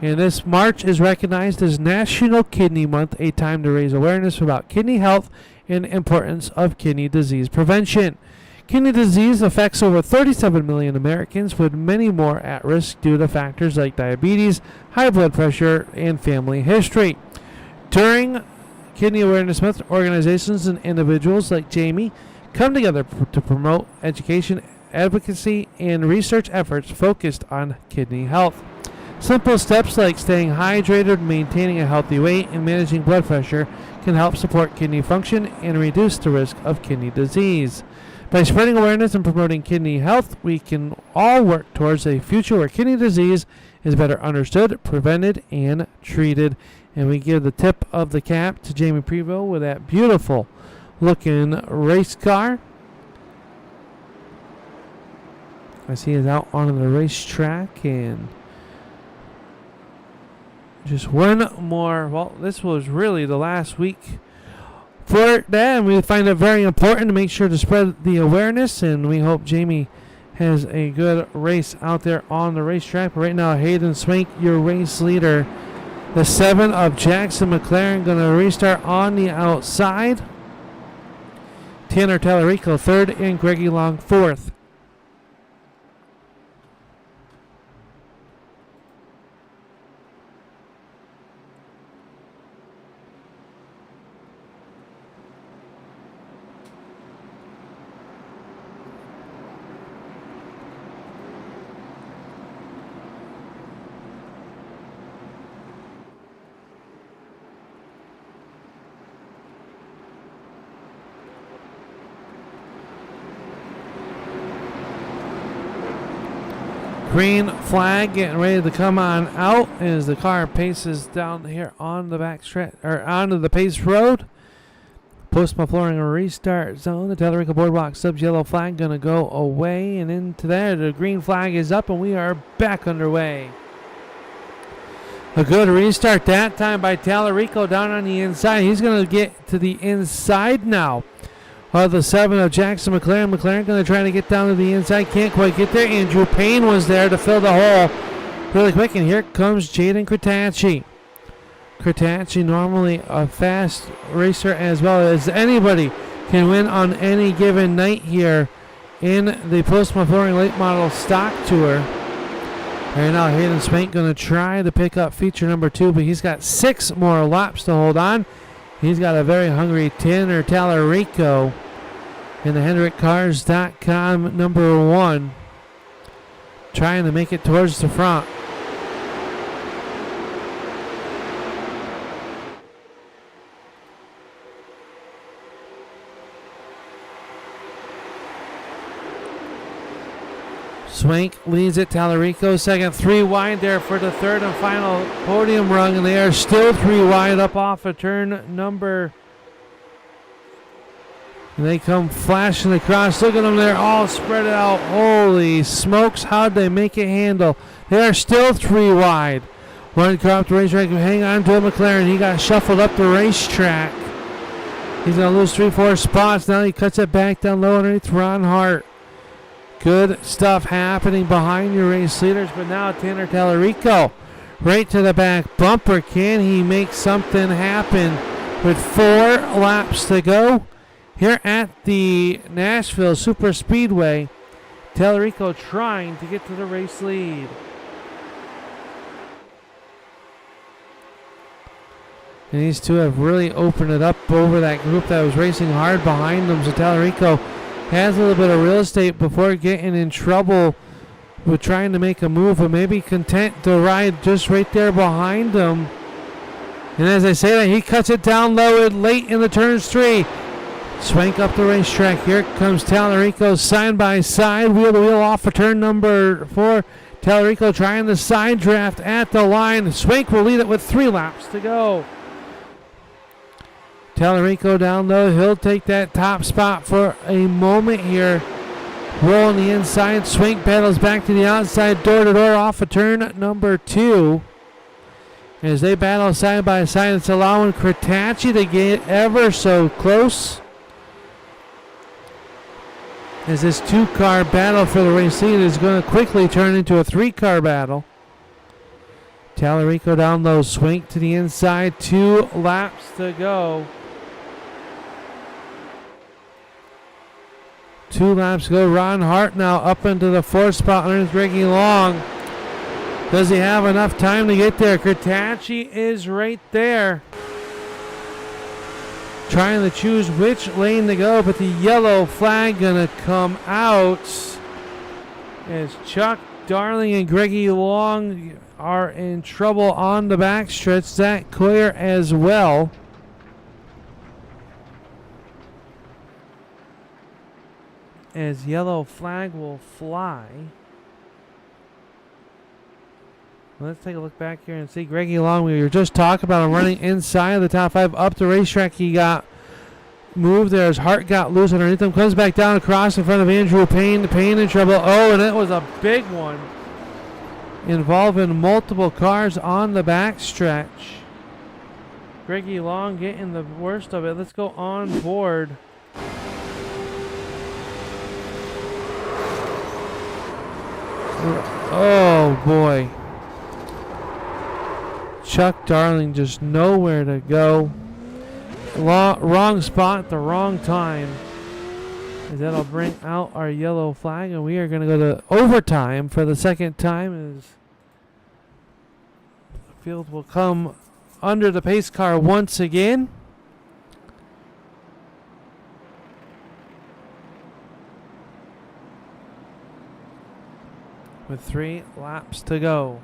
And this March is recognized as National Kidney Month, a time to raise awareness about kidney health and importance of kidney disease prevention. Kidney disease affects over 37 million Americans, with many more at risk due to factors like diabetes, high blood pressure, and family history. During Kidney Awareness Month, organizations and individuals like Jamie come together to promote education, advocacy, and research efforts focused on kidney health. Simple steps like staying hydrated, maintaining a healthy weight, and managing blood pressure can help support kidney function and reduce the risk of kidney disease. By spreading awareness and promoting kidney health, we can all work towards a future where kidney disease is better understood, prevented, and treated. And we give the tip of the cap to Jamie Prevost with that beautiful looking race car. As he is out on the racetrack, and just one more. Well, this was really the last week for that, and we find it very important to make sure to spread the awareness, and we hope Jamie has a good race out there on the racetrack. But right now, Hayden Swank, your race leader. The 7 of Jackson McLaren going to restart on the outside. Tanner Tallarico third, and Greggy Long fourth. Green flag getting ready to come on out as the car paces down here on the back stretch, or onto the pace road. Postma flooring a restart zone. The Tellerica Boardwalk Subs yellow flag going to go away, and into there the green flag is up, and we are back underway. A good restart that time by Tallarico down on the inside. He's going to get to the inside now. The 7 of Jackson McLaren. McLaren going to try to get down to the inside. Can't quite get there. Andrew Payne was there to fill the hole really quick. And here comes Jaden Kratacci. Kratacci, normally a fast racer as well as anybody, can win on any given night here in the Postma Flooring Late Model Stock Tour. Right now, Hayden Spank going to try to pick up feature number 2, but he's got 6 more laps to hold on. He's got a very hungry Tanner Tallarico in the HendrickCars.com number 1, trying to make it towards the front. Swank leads it. Tallarico second, 3 wide there for the third and final podium rung, and they are still 3 wide up off of turn number And they come flashing across. Look at them. They're all spread out. Holy smokes. How'd they make it handle? They are still 3 wide. One car up the racetrack. Hang on to a McLaren. He got shuffled up the racetrack. He's going to lose 3-4 spots. Now he cuts it back down low underneath Ron Hart. Good stuff happening behind your race leaders. But now Tanner Tallarico right to the back bumper. Can he make something happen with 4 laps to go? Here at the Nashville Super Speedway, Tallarico trying to get to the race lead. And these two have really opened it up over that group that was racing hard behind them. So Tallarico has a little bit of real estate before getting in trouble with trying to make a move, but maybe content to ride just right there behind them. And as I say that, he cuts it down low and late in the turns 3. Swank up the racetrack. Here comes Tallarico side by side, wheel to wheel off for turn number 4. Tallarico trying the side draft at the line. Swank will lead it with 3 laps to go. Tallarico down low. He'll take that top spot for a moment here. Roll on the inside. Swank battles back to the outside, door to door off of turn number 2. As they battle side by side, it's allowing Crotacci to get ever so close. As this 2-car battle for the race lead is going to quickly turn into a 3-car battle. Tallarico down low, Swank to the inside, 2 laps to go. 2 laps to go. Ron Hart now up into the 4th spot underneath Ricky Long. Does he have enough time to get there? Crotacci is right there, trying to choose which lane to go, but the yellow flag gonna come out as Chuck Darling and Greggy Long are in trouble on the backstretch. Zach Coyer as well. As yellow flag will fly. Let's take a look back here and see Greggy Long. We were just talking about him running inside of the top 5 up the racetrack. He got moved there. His heart got loose underneath him. Comes back down across in front of Andrew Payne. Payne in trouble. Oh, and it was a big one involving multiple cars on the backstretch. Greggy Long getting the worst of it. Let's go on board. Oh, boy. Chuck Darling just nowhere to go. Wrong spot at the wrong time. As that'll bring out our yellow flag, and we are going to go to overtime for the second time. As the field will come under the pace car once again. With 3 laps to go.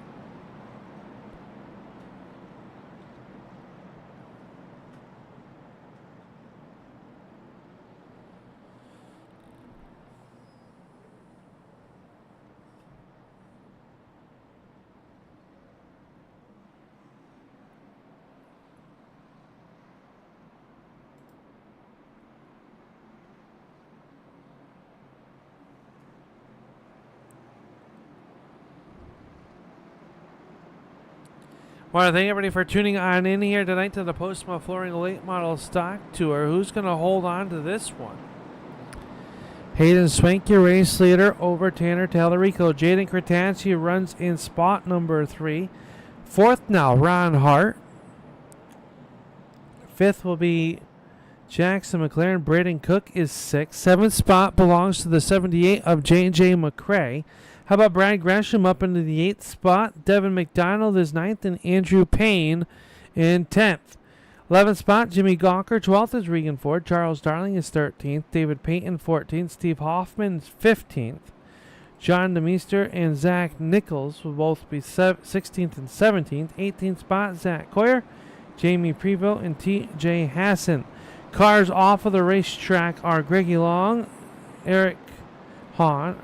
Want to thank everybody for tuning on in here tonight to the Postma Flooring Late Model Stock Tour. Who's going to hold on to this one? Hayden Swank, your race leader, over Tanner Tallarico. Jaden Crotacci runs in spot number 3. 4th now, Ron Hart. 5th will be Jackson McLaren. Braden Cook is 6th. 7th spot belongs to the 78 of J.J. McCrae. How about Brad Gresham up into the 8th spot? Devin McDonald is 9th, and Andrew Payne in 10th. 11th spot, Jimmy Gawker. 12th is Regan Ford. Charles Darling is 13th. David Payton, 14th. Steve Hoffman is 15th. John DeMeester and Zach Nichols will both be 16th and 17th. 18th spot, Zach Coyer, Jamie Prevost, and T.J. Hassan. Cars off of the racetrack are Greggy Long, Eric Hahn,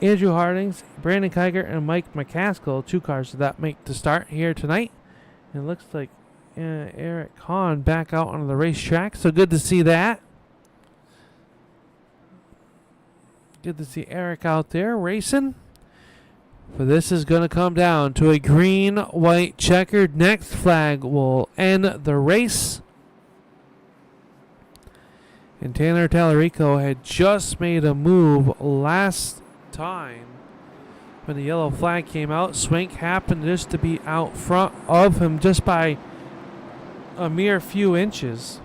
Andrew Hardings, Brandon Kiger, and Mike McCaskill. 2 cars that make the start here tonight. It looks like Eric Hahn back out on the racetrack. So good to see that. Good to see Eric out there racing. But this is going to come down to a green, white, checkered. Next flag will end the race. And Tanner Tallarico had just made a move last time when the yellow flag came out. Swank happened just to be out front of him just by a mere few inches.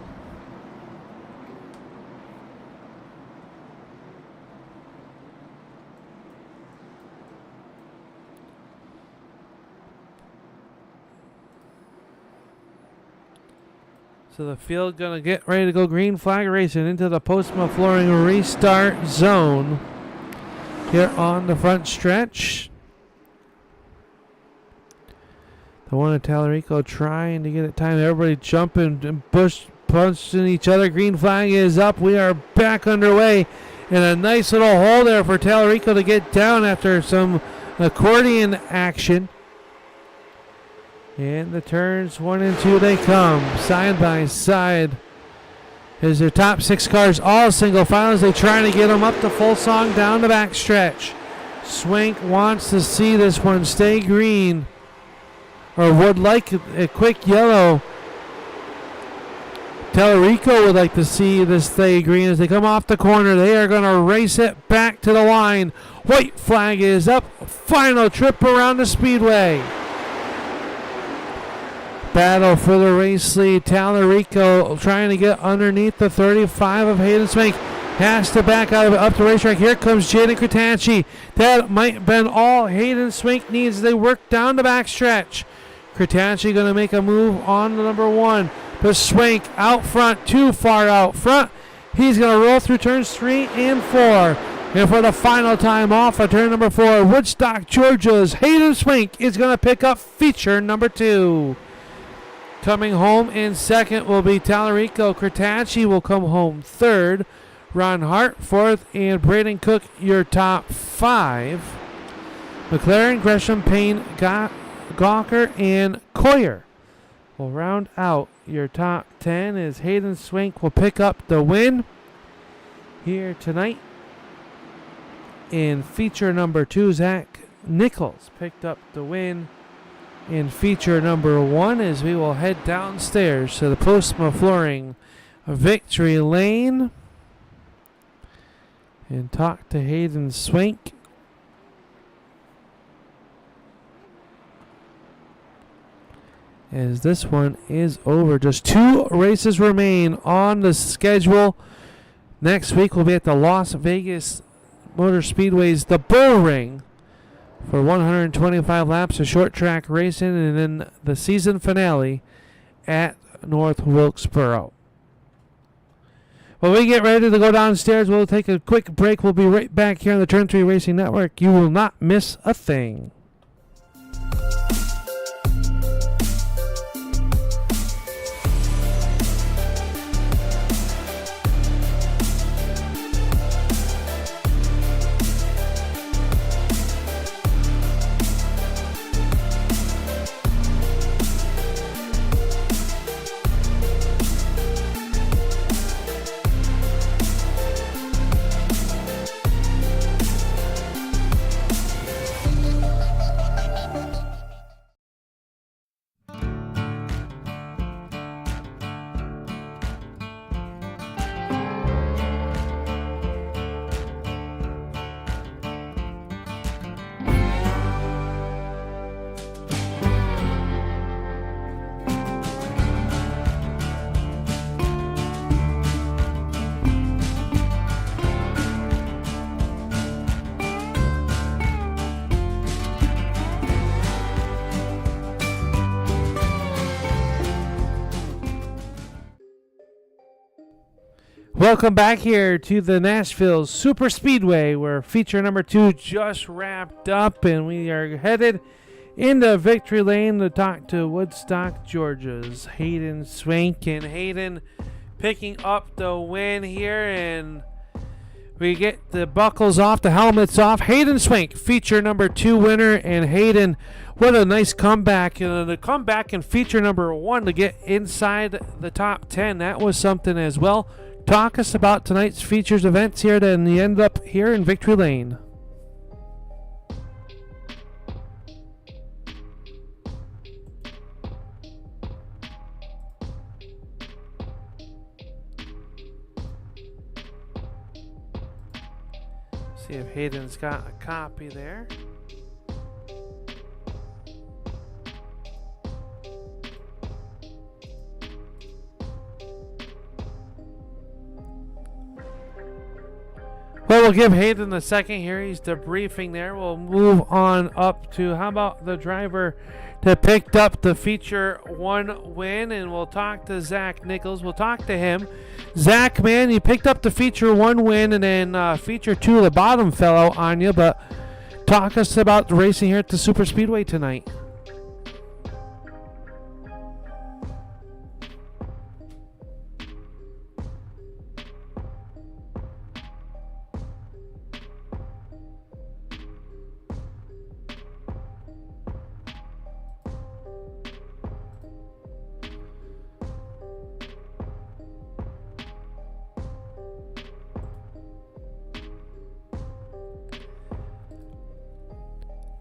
So the field going to get ready to go green flag racing into the Postma Flooring restart zone here on the front stretch. The one at Tallarico trying to get it timed. Everybody jumping and punching each other. Green flag is up. We are back underway. And a nice little hole there for Tallarico to get down after some accordion action. And the turns 1 and 2 they come, side by side. As their top 6 cars all single files, they try to get them up to full song down the back stretch. Swank wants to see this one stay green, or would like a quick yellow. Tallarico would like to see this stay green as they come off the corner. They are going to race it back to the line. White flag is up. Final trip around the speedway. Battle for the race lead. Tallarico trying to get underneath the 35 of Hayden Swank. Has to back out of it up the racetrack. Here comes Jaden Kratachi. That might have been all Hayden Swank needs as they work down the backstretch. Kratachi going to make a move on the number 1. But Swank out front, too far out front. He's going to roll through turns 3 and 4. And for the final time off of turn number 4, Woodstock, Georgia's Hayden Swank is going to pick up feature number 2. Coming home in second will be Tallarico. Kratachi will come home third. Ron Hart fourth, and Braden Cook your top 5. McLaren, Gresham, Payne, Gawker, and Coyer will round out your top 10 as Hayden Swank will pick up the win here tonight. In feature number 2, Zach Nichols picked up the win in feature number 1 as we will head downstairs to the Postma Flooring victory lane and talk to Hayden Swank. As this one is over. Just 2 races remain on the schedule. Next week we'll be at the Las Vegas Motor Speedway's The Bull Ring for 125 laps of short track racing, and then the season finale at North Wilkesboro. When we get ready to go downstairs, we'll take a quick break. We'll be right back here on the Turn 3 Racing Network. You will not miss a thing. Welcome back here to the Nashville Super Speedway, where feature number 2 just wrapped up, and we are headed into victory lane to talk to Woodstock, Georgia's Hayden Swank. And Hayden picking up the win here, and We get the buckles off, the helmets off. Hayden Swank, feature number 2 winner. And Hayden, what a nice comeback. The comeback in feature number 1 to get inside the top 10. That was something as well. Talk us about tonight's features events here, then you end up here in Victory Lane. See if Hayden's got a copy there. Well, we'll give Hayden a second here. He's debriefing there. We'll move on up to, how about the driver that picked up the feature 1 win, and we'll talk to Zach Nichols. We'll talk to him. Zach, man, you picked up the feature 1 win, and then feature 2, the bottom fell out on you, but talk us about the racing here at the Super Speedway tonight.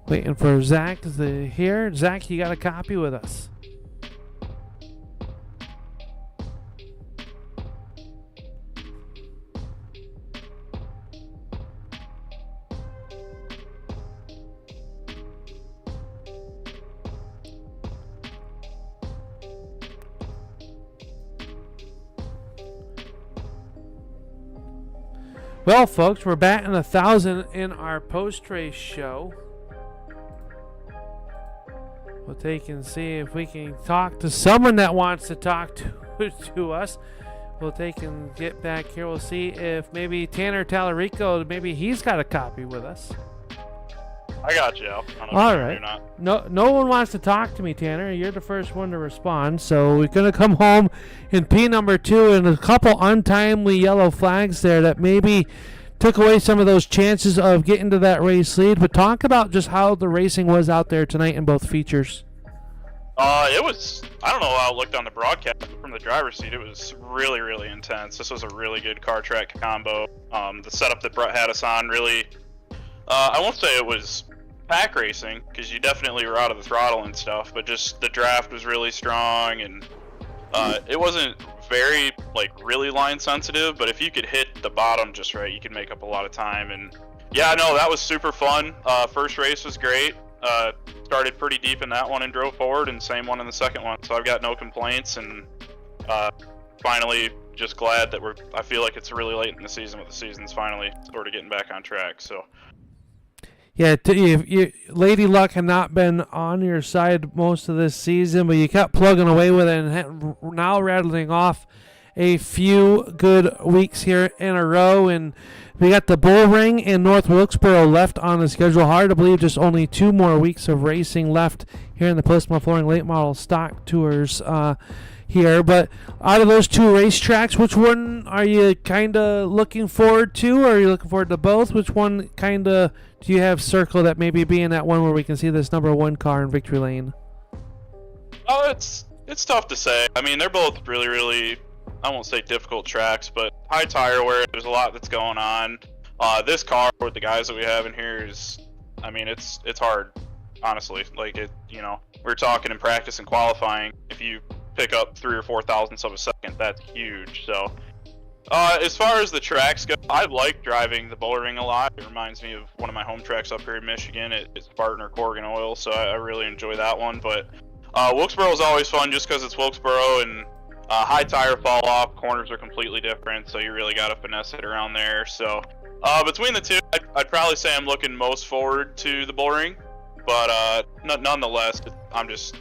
Waiting for Zach here. Zach, you got a copy with us? Well, folks, we're batting 1,000 in our post-race show. We'll take and see if we can talk to someone that wants to talk to us. We'll take and get back here. We'll see if maybe Tanner Tallarico, maybe he's got a copy with us. I got you. All right. No one wants to talk to me, Tanner. You're the first one to respond. So we're going to come home in P number 2 and a couple untimely yellow flags there that maybe took away some of those chances of getting to that race lead. But talk about just how the racing was out there tonight in both features. It was, I don't know how it looked on the broadcast, but from the driver's seat, it was really, really intense. This was a really good car track combo. The setup that Brett had us on really, I won't say it was pack racing, because you definitely were out of the throttle and stuff, but just the draft was really strong, and it wasn't very, really line sensitive, but if you could hit the bottom just right, you could make up a lot of time. And yeah, no, that was super fun. First race was great. Started pretty deep in that one and drove forward, and same one in the second one, so I've got no complaints. And finally just glad that I feel like it's really late in the season, with the season's finally sort of getting back on track. So yeah, Lady Luck had not been on your side most of this season, but you kept plugging away with it, and now rattling off a few good weeks here in a row. And we got the Bull Ring in North Wilkesboro left on the schedule. Hard to believe just only 2 more weeks of racing left here in the Postma Flooring Late Model Stock Tours here. But out of those 2 racetracks, which one are you kind of looking forward to? Or are you looking forward to both? Which one kind of do you have circled that maybe being that one where we can see this number 1 car in Victory Lane? Oh, it's tough to say. I mean, they're both really, really, I won't say difficult tracks, but high tire wear, there's a lot that's going on. This car with the guys that we have in here is, I mean, it's hard, honestly. We're talking in practice and qualifying. If you pick up 3 or 4 thousandths of a second, that's huge. So as far as the tracks go, I like driving the Bull Ring a lot. It reminds me of one of my home tracks up here in Michigan. It's Spartan or Corrigan Oil, so I really enjoy that one. But Wilkesboro is always fun just because it's Wilkesboro, and high tire fall off, corners are completely different, so you really got to finesse it around there. So between the 2, I'd probably say I'm looking most forward to the Bull Ring, but nonetheless, I'm just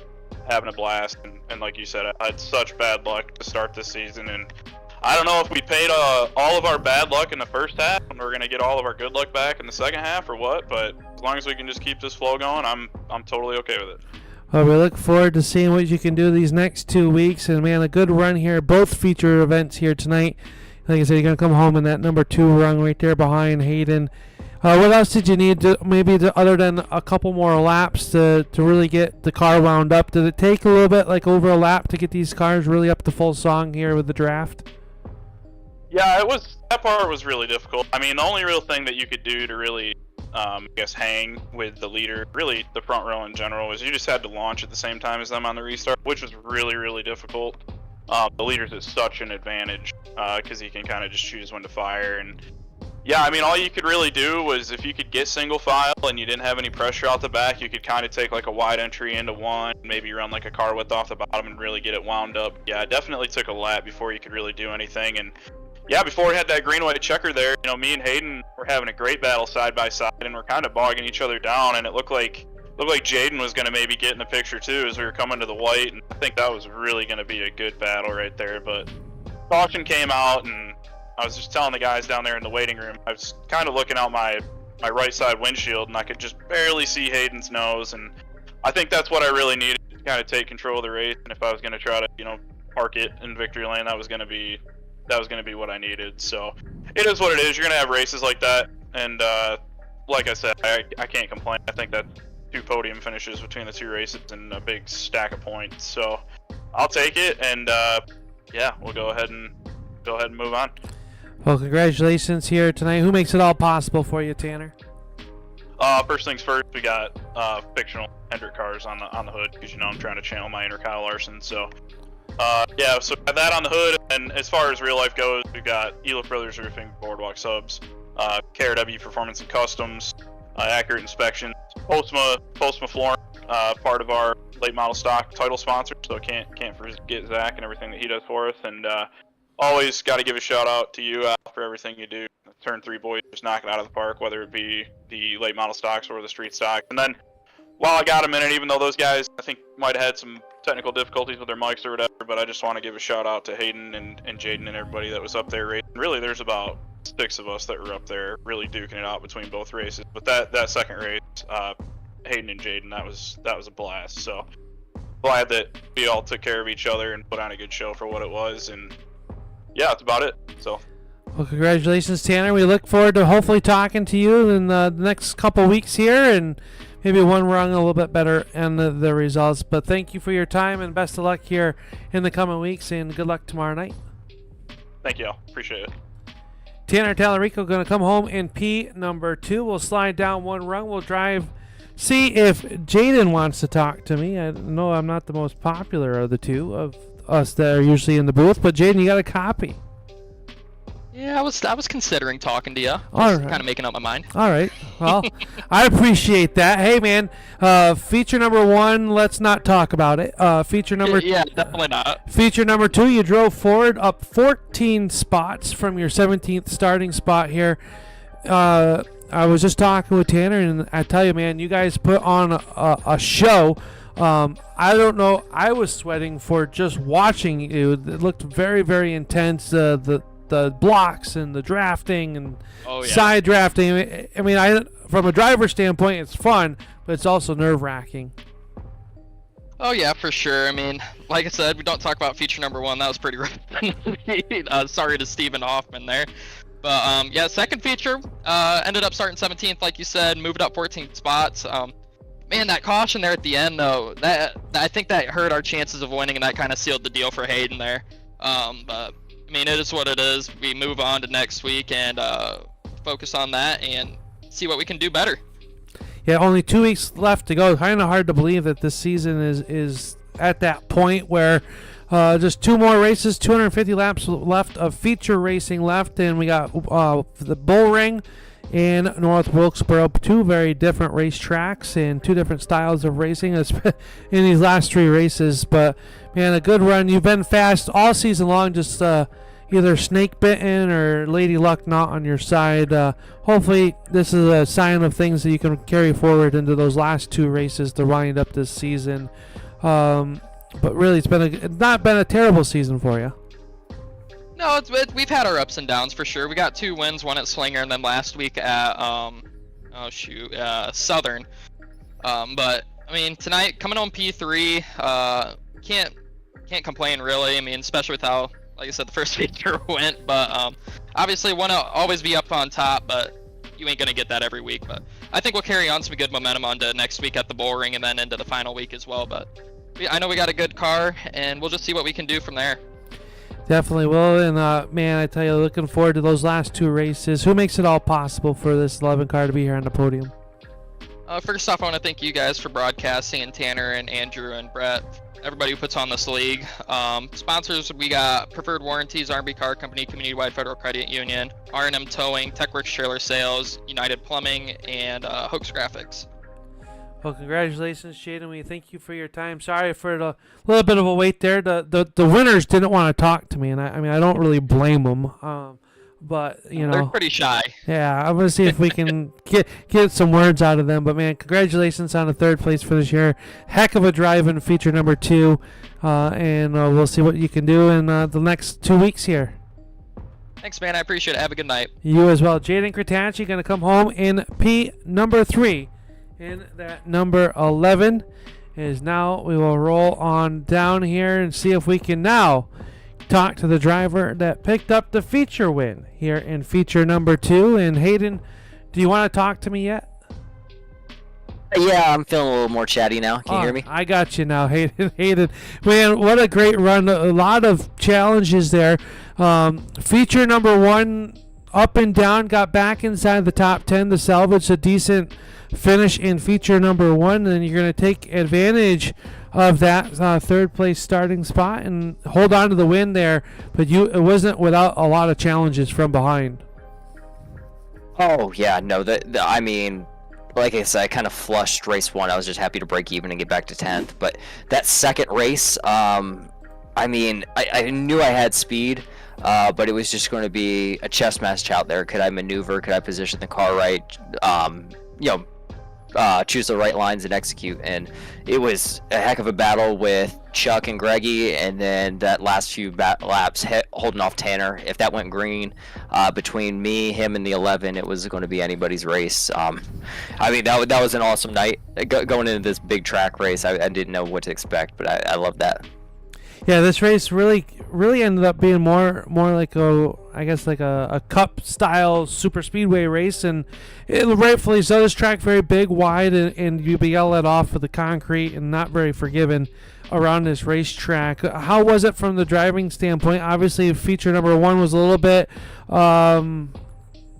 having a blast. And like you said, I had such bad luck to start this season, and I don't know if we paid all of our bad luck in the first half and we're going to get all of our good luck back in the second half or what, but as long as we can just keep this flow going, I'm totally okay with it. Well, we look forward to seeing what you can do these next 2 weeks. And, man, a good run here. Both feature events here tonight. Like I said, you're going to come home in that number 2 rung right there behind Hayden. What else did you need other than a couple more laps to really get the car wound up? Did it take a little bit, like over a lap, to get these cars really up to full song here with the draft? Yeah, that part was really difficult. I mean, the only real thing that you could do to really, I guess, hang with the leader, really the front row in general, was you just had to launch at the same time as them on the restart, which was really, really difficult. The leader's at such an advantage because he can kind of just choose when to fire. And yeah, I mean, all you could really do was if you could get single file and you didn't have any pressure out the back, you could kind of take like a wide entry into one, maybe run like a car width off the bottom and really get it wound up. Yeah, it definitely took a lap before you could really do anything. And yeah, before we had that green-white checker there, you know, me and Hayden were having a great battle side by side, and we're kind of bogging each other down, and it looked like Jaden was going to maybe get in the picture too as we were coming to the white, and I think that was really going to be a good battle right there. But caution came out, and I was just telling the guys down there in the waiting room, I was kind of looking out my right side windshield, and I could just barely see Hayden's nose, and I think that's what I really needed to kind of take control of the race. And if I was going to try to, you know, park it in victory lane, that was going to be what I needed. So it is what it is. You're going to have races like that, and like I said, I can't complain. I think that's 2 podium finishes between the 2 races and a big stack of points. So I'll take it, and yeah, we'll go ahead and move on. Well, congratulations here tonight. Who makes it all possible for you, Tanner? First things first, we got fictional Hendrick cars on the hood, because, you know, I'm trying to channel my inner Kyle Larson. So yeah, so got that on the hood, and as far as real life goes, we've got Elif Brothers Roofing, Boardwalk Subs, KRW Performance and Customs, Accurate Inspections, Postma Flooring, part of our late model stock title sponsor, so can't forget Zach and everything that he does for us. And always got to give a shout out to you, Al, for everything you do. Turn 3 boys just knock it out of the park, whether it be the late model stocks or the street stock. And then while I got a minute, even though those guys I think might have had some technical difficulties with their mics or whatever, but I just want to give a shout out to Hayden and Jaden and everybody that was up there racing. Really, there's about 6 of us that were up there really duking it out between both races. But that second race, Hayden and Jaden, that was a blast. So glad that we all took care of each other and put on a good show for what it was. And yeah, that's about it. So. Well, congratulations, Tanner. We look forward to hopefully talking to you in the next couple weeks here, and maybe one rung a little bit better and the results. But thank you for your time, and best of luck here in the coming weeks, and good luck tomorrow night. Thank you. Appreciate it. Tanner Tallarico going to come home in P number 2. We'll slide down 1 rung. We'll drive, see if Jaden wants to talk to me. I know I'm not the most popular of the 2 of us that are usually in the booth, but Jaden, you got a copy. Yeah, I was considering talking to you. All right. Kind of making up my mind. All right. Well, I appreciate that. Hey, man, feature number 1, let's not talk about it. Feature number Yeah, definitely not. Feature number 2, you drove forward up 14 spots from your 17th starting spot here. I was just talking with Tanner, and I tell you, man, you guys put on a show. I don't know. I was sweating for just watching you. It looked very, very intense. The blocks and the drafting and side drafting. I mean, from a driver standpoint, it's fun, but it's also nerve-wracking. Oh yeah, for sure. I mean, like I said, we don't talk about feature number 1. That was pretty rough. Sorry to Stephen Hoffman there. But yeah, second feature ended up starting 17th, like you said, moved up 14 spots. Man, that caution there at the end, though, I think that hurt our chances of winning, and that kind of sealed the deal for Hayden there. But I mean, it is what it is. We move on to next week and focus on that and see what we can do better. Yeah, only 2 weeks left to go. Kind of hard to believe that this season is at that point where just 2 more races, 250 laps left of feature racing left, and we got the Bull Ring and North Wilkesboro, 2 very different racetracks and 2 different styles of racing in these last 3 races. But man, a good run. You've been fast all season long, just either snake bitten or lady luck not on your side. Hopefully this is a sign of things that you can carry forward into those last 2 races to wind up this season. But really, it's not been a terrible season for you. No, we've had our ups and downs for sure. We got 2 wins, one at Slinger and then last week at Southern. But I mean, tonight coming on P3, can't complain really. I mean, especially with how, like I said, the first feature went. But obviously want to always be up on top, but you ain't gonna get that every week. But I think we'll carry on some good momentum onto next week at the bull ring and then into the final week as well. But I know we got a good car, and we'll just see what we can do from there. Definitely will. And man, I tell you, looking forward to those last 2 races. Who makes it all possible for this 11 car to be here on the podium? First off, I want to thank you guys for broadcasting, and Tanner and Andrew and Brett, everybody who puts on this league. Sponsors, we got Preferred Warranties, R&B Car Company, Community-Wide Federal Credit Union, R&M Towing, TechWorks Trailer Sales, United Plumbing, and Hoax Graphics. Well, congratulations, Jaden. We thank you for your time. Sorry for the little bit of a wait there. The winners didn't want to talk to me, and I mean, I don't really blame them. But you know, they're pretty shy. Yeah, I'm gonna see if we can get some words out of them. But man, congratulations on the 3rd place for this year. Heck of a drive in feature number 2, and we'll see what you can do in the next 2 weeks here. Thanks, man. I appreciate it. Have a good night. You as well. Jaden Kratanchi gonna come home in P number 3. In that number 11 is now we will roll on down here and see if we can now talk to the driver that picked up the feature win here in feature number 2. And Hayden, do you want to talk to me yet? Yeah, I'm feeling a little more chatty now. Can you hear me? I got you now, Hayden. Hayden, man, what a great run. A lot of challenges there. Feature number 1 up and down, got back inside the top 10 to salvage a decent finish in feature number 1, and you're going to take advantage of that 3rd place starting spot and hold on to the win there. But it wasn't without a lot of challenges from behind. Oh yeah, no, I mean, like I said, I kind of flushed race 1. I was just happy to break even and get back to 10th. But that second race, I mean, I knew I had speed. But it was just going to be a chess match out there. Could I maneuver? Could I position the car right? Choose the right lines and execute. And it was a heck of a battle with Chuck and Greggy, and then that last few laps holding off Tanner. If that went green, between me, him, and the 11, it was going to be anybody's race. I mean, that was an awesome night. Going into this big track race, I didn't know what to expect, but I love that. Yeah, this race really ended up being more like a cup style super speedway race, and rightfully so. This track very big, wide, and you'd be able to let off with the concrete and not very forgiving around this racetrack. How was it from the driving standpoint? Obviously, feature number 1 was a little bit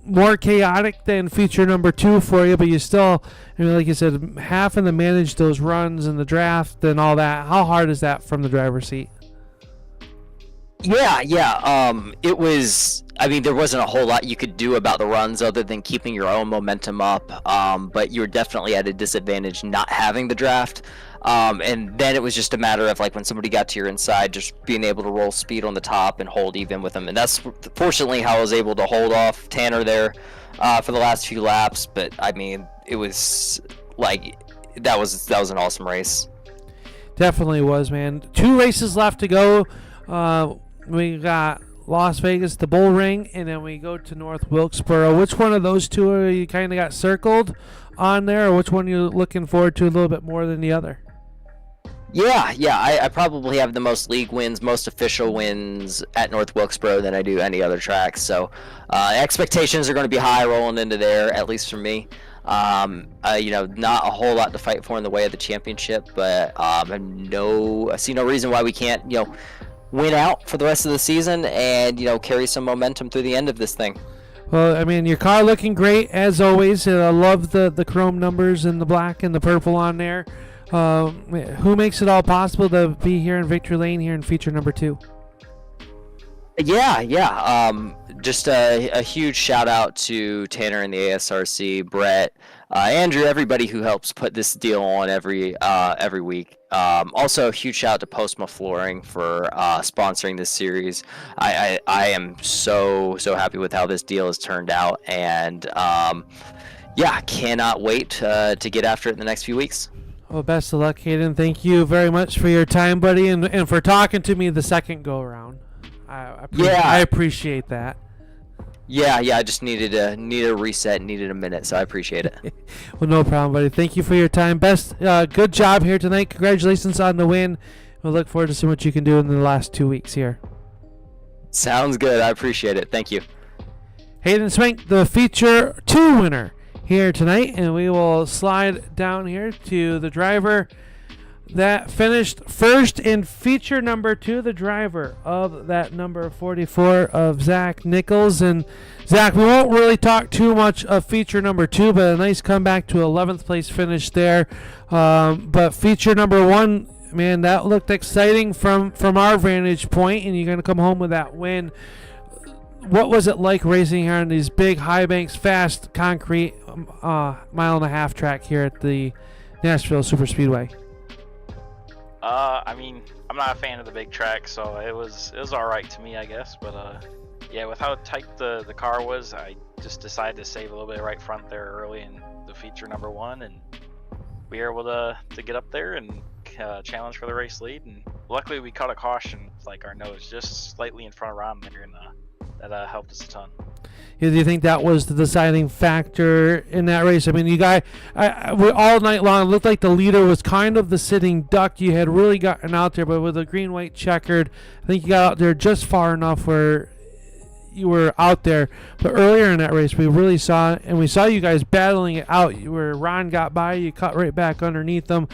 more chaotic than feature number 2 for you, but you still, I mean, like you said, having to manage those runs and the draft and all that. How hard is that from the driver's seat? Yeah. It was, I mean, there wasn't a whole lot you could do about the runs other than keeping your own momentum up. But you were definitely at a disadvantage not having the draft. And then it was just a matter of, like, when somebody got to your inside, just being able to roll speed on the top and hold even with them. And that's fortunately how I was able to hold off Tanner there for the last few laps. But I mean, it was like that was an awesome race. Definitely was, man. 2 races left to go. We got Las Vegas, the Bull Ring, and then we go to North Wilkesboro. Which one of those 2 are you kind of got circled on there, or which one are you looking forward to a little bit more than the other? Yeah, I probably have the most league wins, most official wins at North Wilkesboro than I do any other track. So expectations are going to be high rolling into there, at least for me. Not a whole lot to fight for in the way of the championship, but I see no reason why we can't, win out for the rest of the season and, carry some momentum through the end of this thing. Well, I mean, your car looking great as always. I love the chrome numbers and the black and the purple on there. Who makes it all possible to be here in Victory Lane here in feature number 2? Yeah. Just a huge shout out to Tanner and the ASRC, Brett, Andrew, everybody who helps put this deal on every week. Also, a huge shout out to Postma Flooring for sponsoring this series. I am so happy with how this deal has turned out, and cannot wait to get after it in the next few weeks. Well, best of luck, Hayden. Thank you very much for your time, buddy, and for talking to me the second go around. I appreciate that. Yeah, I just needed a reset, needed a minute, so I appreciate it. Well, no problem, buddy. Thank you for your time. Good job here tonight. Congratulations on the win. We'll look forward to seeing what you can do in the last 2 weeks here. Sounds good. I appreciate it. Thank you. Hayden Swank, the feature 2 winner here tonight, and we will slide down here to the driver that finished first in feature number 2, the driver of that number 44 of Zach Nichols. And Zach, we won't really talk too much of feature number 2, but a nice comeback to 11th place finish there. But feature number 1, man, that looked exciting from our vantage point, and you're going to come home with that win. What was it like racing here on these big high banks, fast concrete mile-and-a-half track here at the Nashville Superspeedway? I mean, I'm not a fan of the big track, so it was all right to me, I guess. But yeah, with how tight the car was, I just decided to save a little bit right front there early in the feature number 1, and we were able to get up there and challenge for the race lead. And luckily, we caught a caution with like our nose just slightly in front of Ron there, and that helped us a ton. Do you think that was the deciding factor in that race? I mean, you guys, all night long, it looked like the leader was kind of the sitting duck. You had really gotten out there, but with the green-white checkered, I think you got out there just far enough where you were out there. But earlier in that race, we really saw it, and we saw you guys battling it out. Where Ron got by, you cut right back underneath them.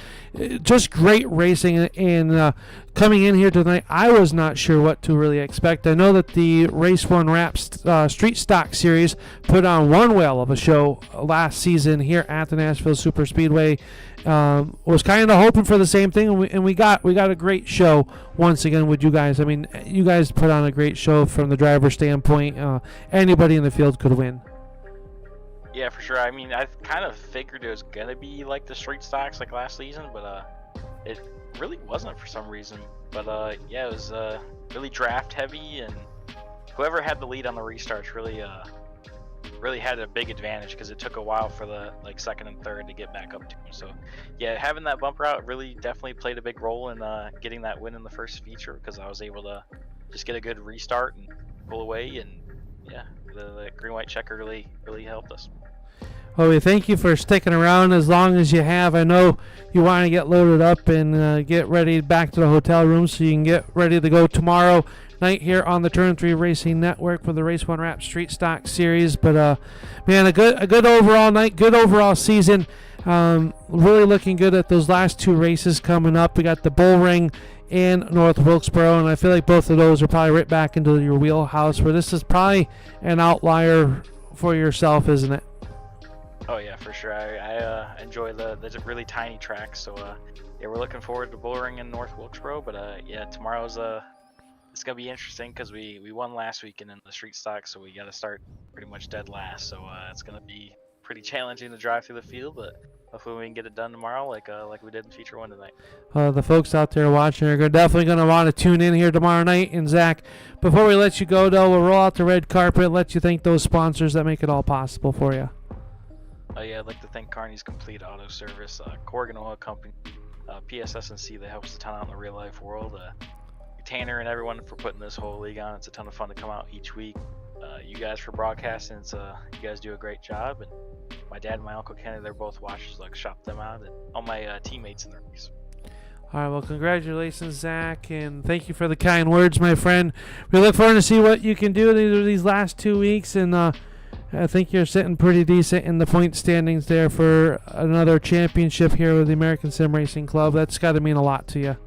Just great racing, and coming in here tonight, I was not sure what to really expect. I know that the Race 1 Wraps Street Stock Series put on one whale of a show last season here at the Nashville Superspeedway. Was kind of hoping for the same thing, and we got a great show once again with you guys. I mean, you guys put on a great show from the driver's standpoint. Anybody in the field could win. Yeah, for sure. I mean, I kind of figured it was gonna be like the street stocks like last season, but it really wasn't for some reason. But yeah, it was really draft heavy, and whoever had the lead on the restarts really had a big advantage because it took a while for the second and third to get back up to him. So yeah, having that bumper out really definitely played a big role in getting that win in the first feature, because I was able to just get a good restart and pull away, and yeah, the green-white checker really helped us. Well, we thank you for sticking around as long as you have. I know you want to get loaded up and get ready back to the hotel room so you can get ready to go tomorrow night here on the Turn 3 Racing Network for the Race 1 Wrap Street Stock Series. But man, a good overall night, good overall season. Really looking good at those last 2 races coming up. We got the Bull Ring and North Wilkesboro, and I feel like both of those are probably right back into your wheelhouse, where this is probably an outlier for yourself, isn't it? Oh yeah, for sure. I enjoy the really tiny tracks, so yeah, we're looking forward to Bull Ring and North Wilkesboro. But yeah, tomorrow's it's gonna be interesting because we won last weekend in the street stock, so we got to start pretty much dead last. So it's gonna be pretty challenging to drive through the field, but hopefully we can get it done tomorrow, like we did in feature 1 tonight. The folks out there watching are definitely going to want to tune in here tomorrow night. And Zach, before we let you go, though, we'll roll out the red carpet, let you thank those sponsors that make it all possible for you. Yeah, I'd like to thank Kearney's Complete Auto Service, Corrigan Oil Company, PSS&C that helps a ton out in the real life world, Tanner and everyone for putting this whole league on. It's a ton of fun to come out each week. You guys for broadcasting. You guys do a great job. And my dad and my uncle Kenny, they're both watchers. Like, shop them out, and all my teammates in the race. All right, well, congratulations, Zach, and thank you for the kind words, my friend. We look forward to see what you can do these last 2 weeks, and I think you're sitting pretty decent in the point standings there for another championship here with the American Sim Racing Club. That's got to mean a lot to you.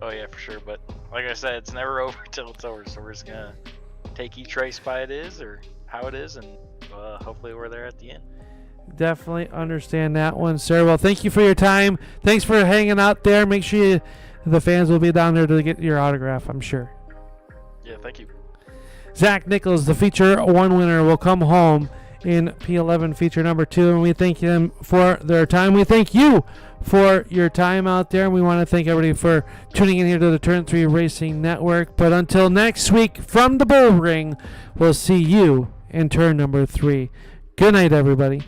Oh yeah, for sure. But like I said, it's never over till it's over. So we're just gonna take each race by it is or how it is, and hopefully we're there at the end. Definitely understand that one, sir. Well, thank you for your time. Thanks for hanging out there. Make sure the fans will be down there to get your autograph, I'm sure. Yeah, thank you. Zach Nichols, the feature 1 winner, will come home in P11 feature number 2, and we thank them for their time. We thank you for your time out there, and we want to thank everybody for tuning in here to the Turn 3 Racing Network. But until next week from the Bull Ring, we'll see you in turn number 3. Good night, everybody.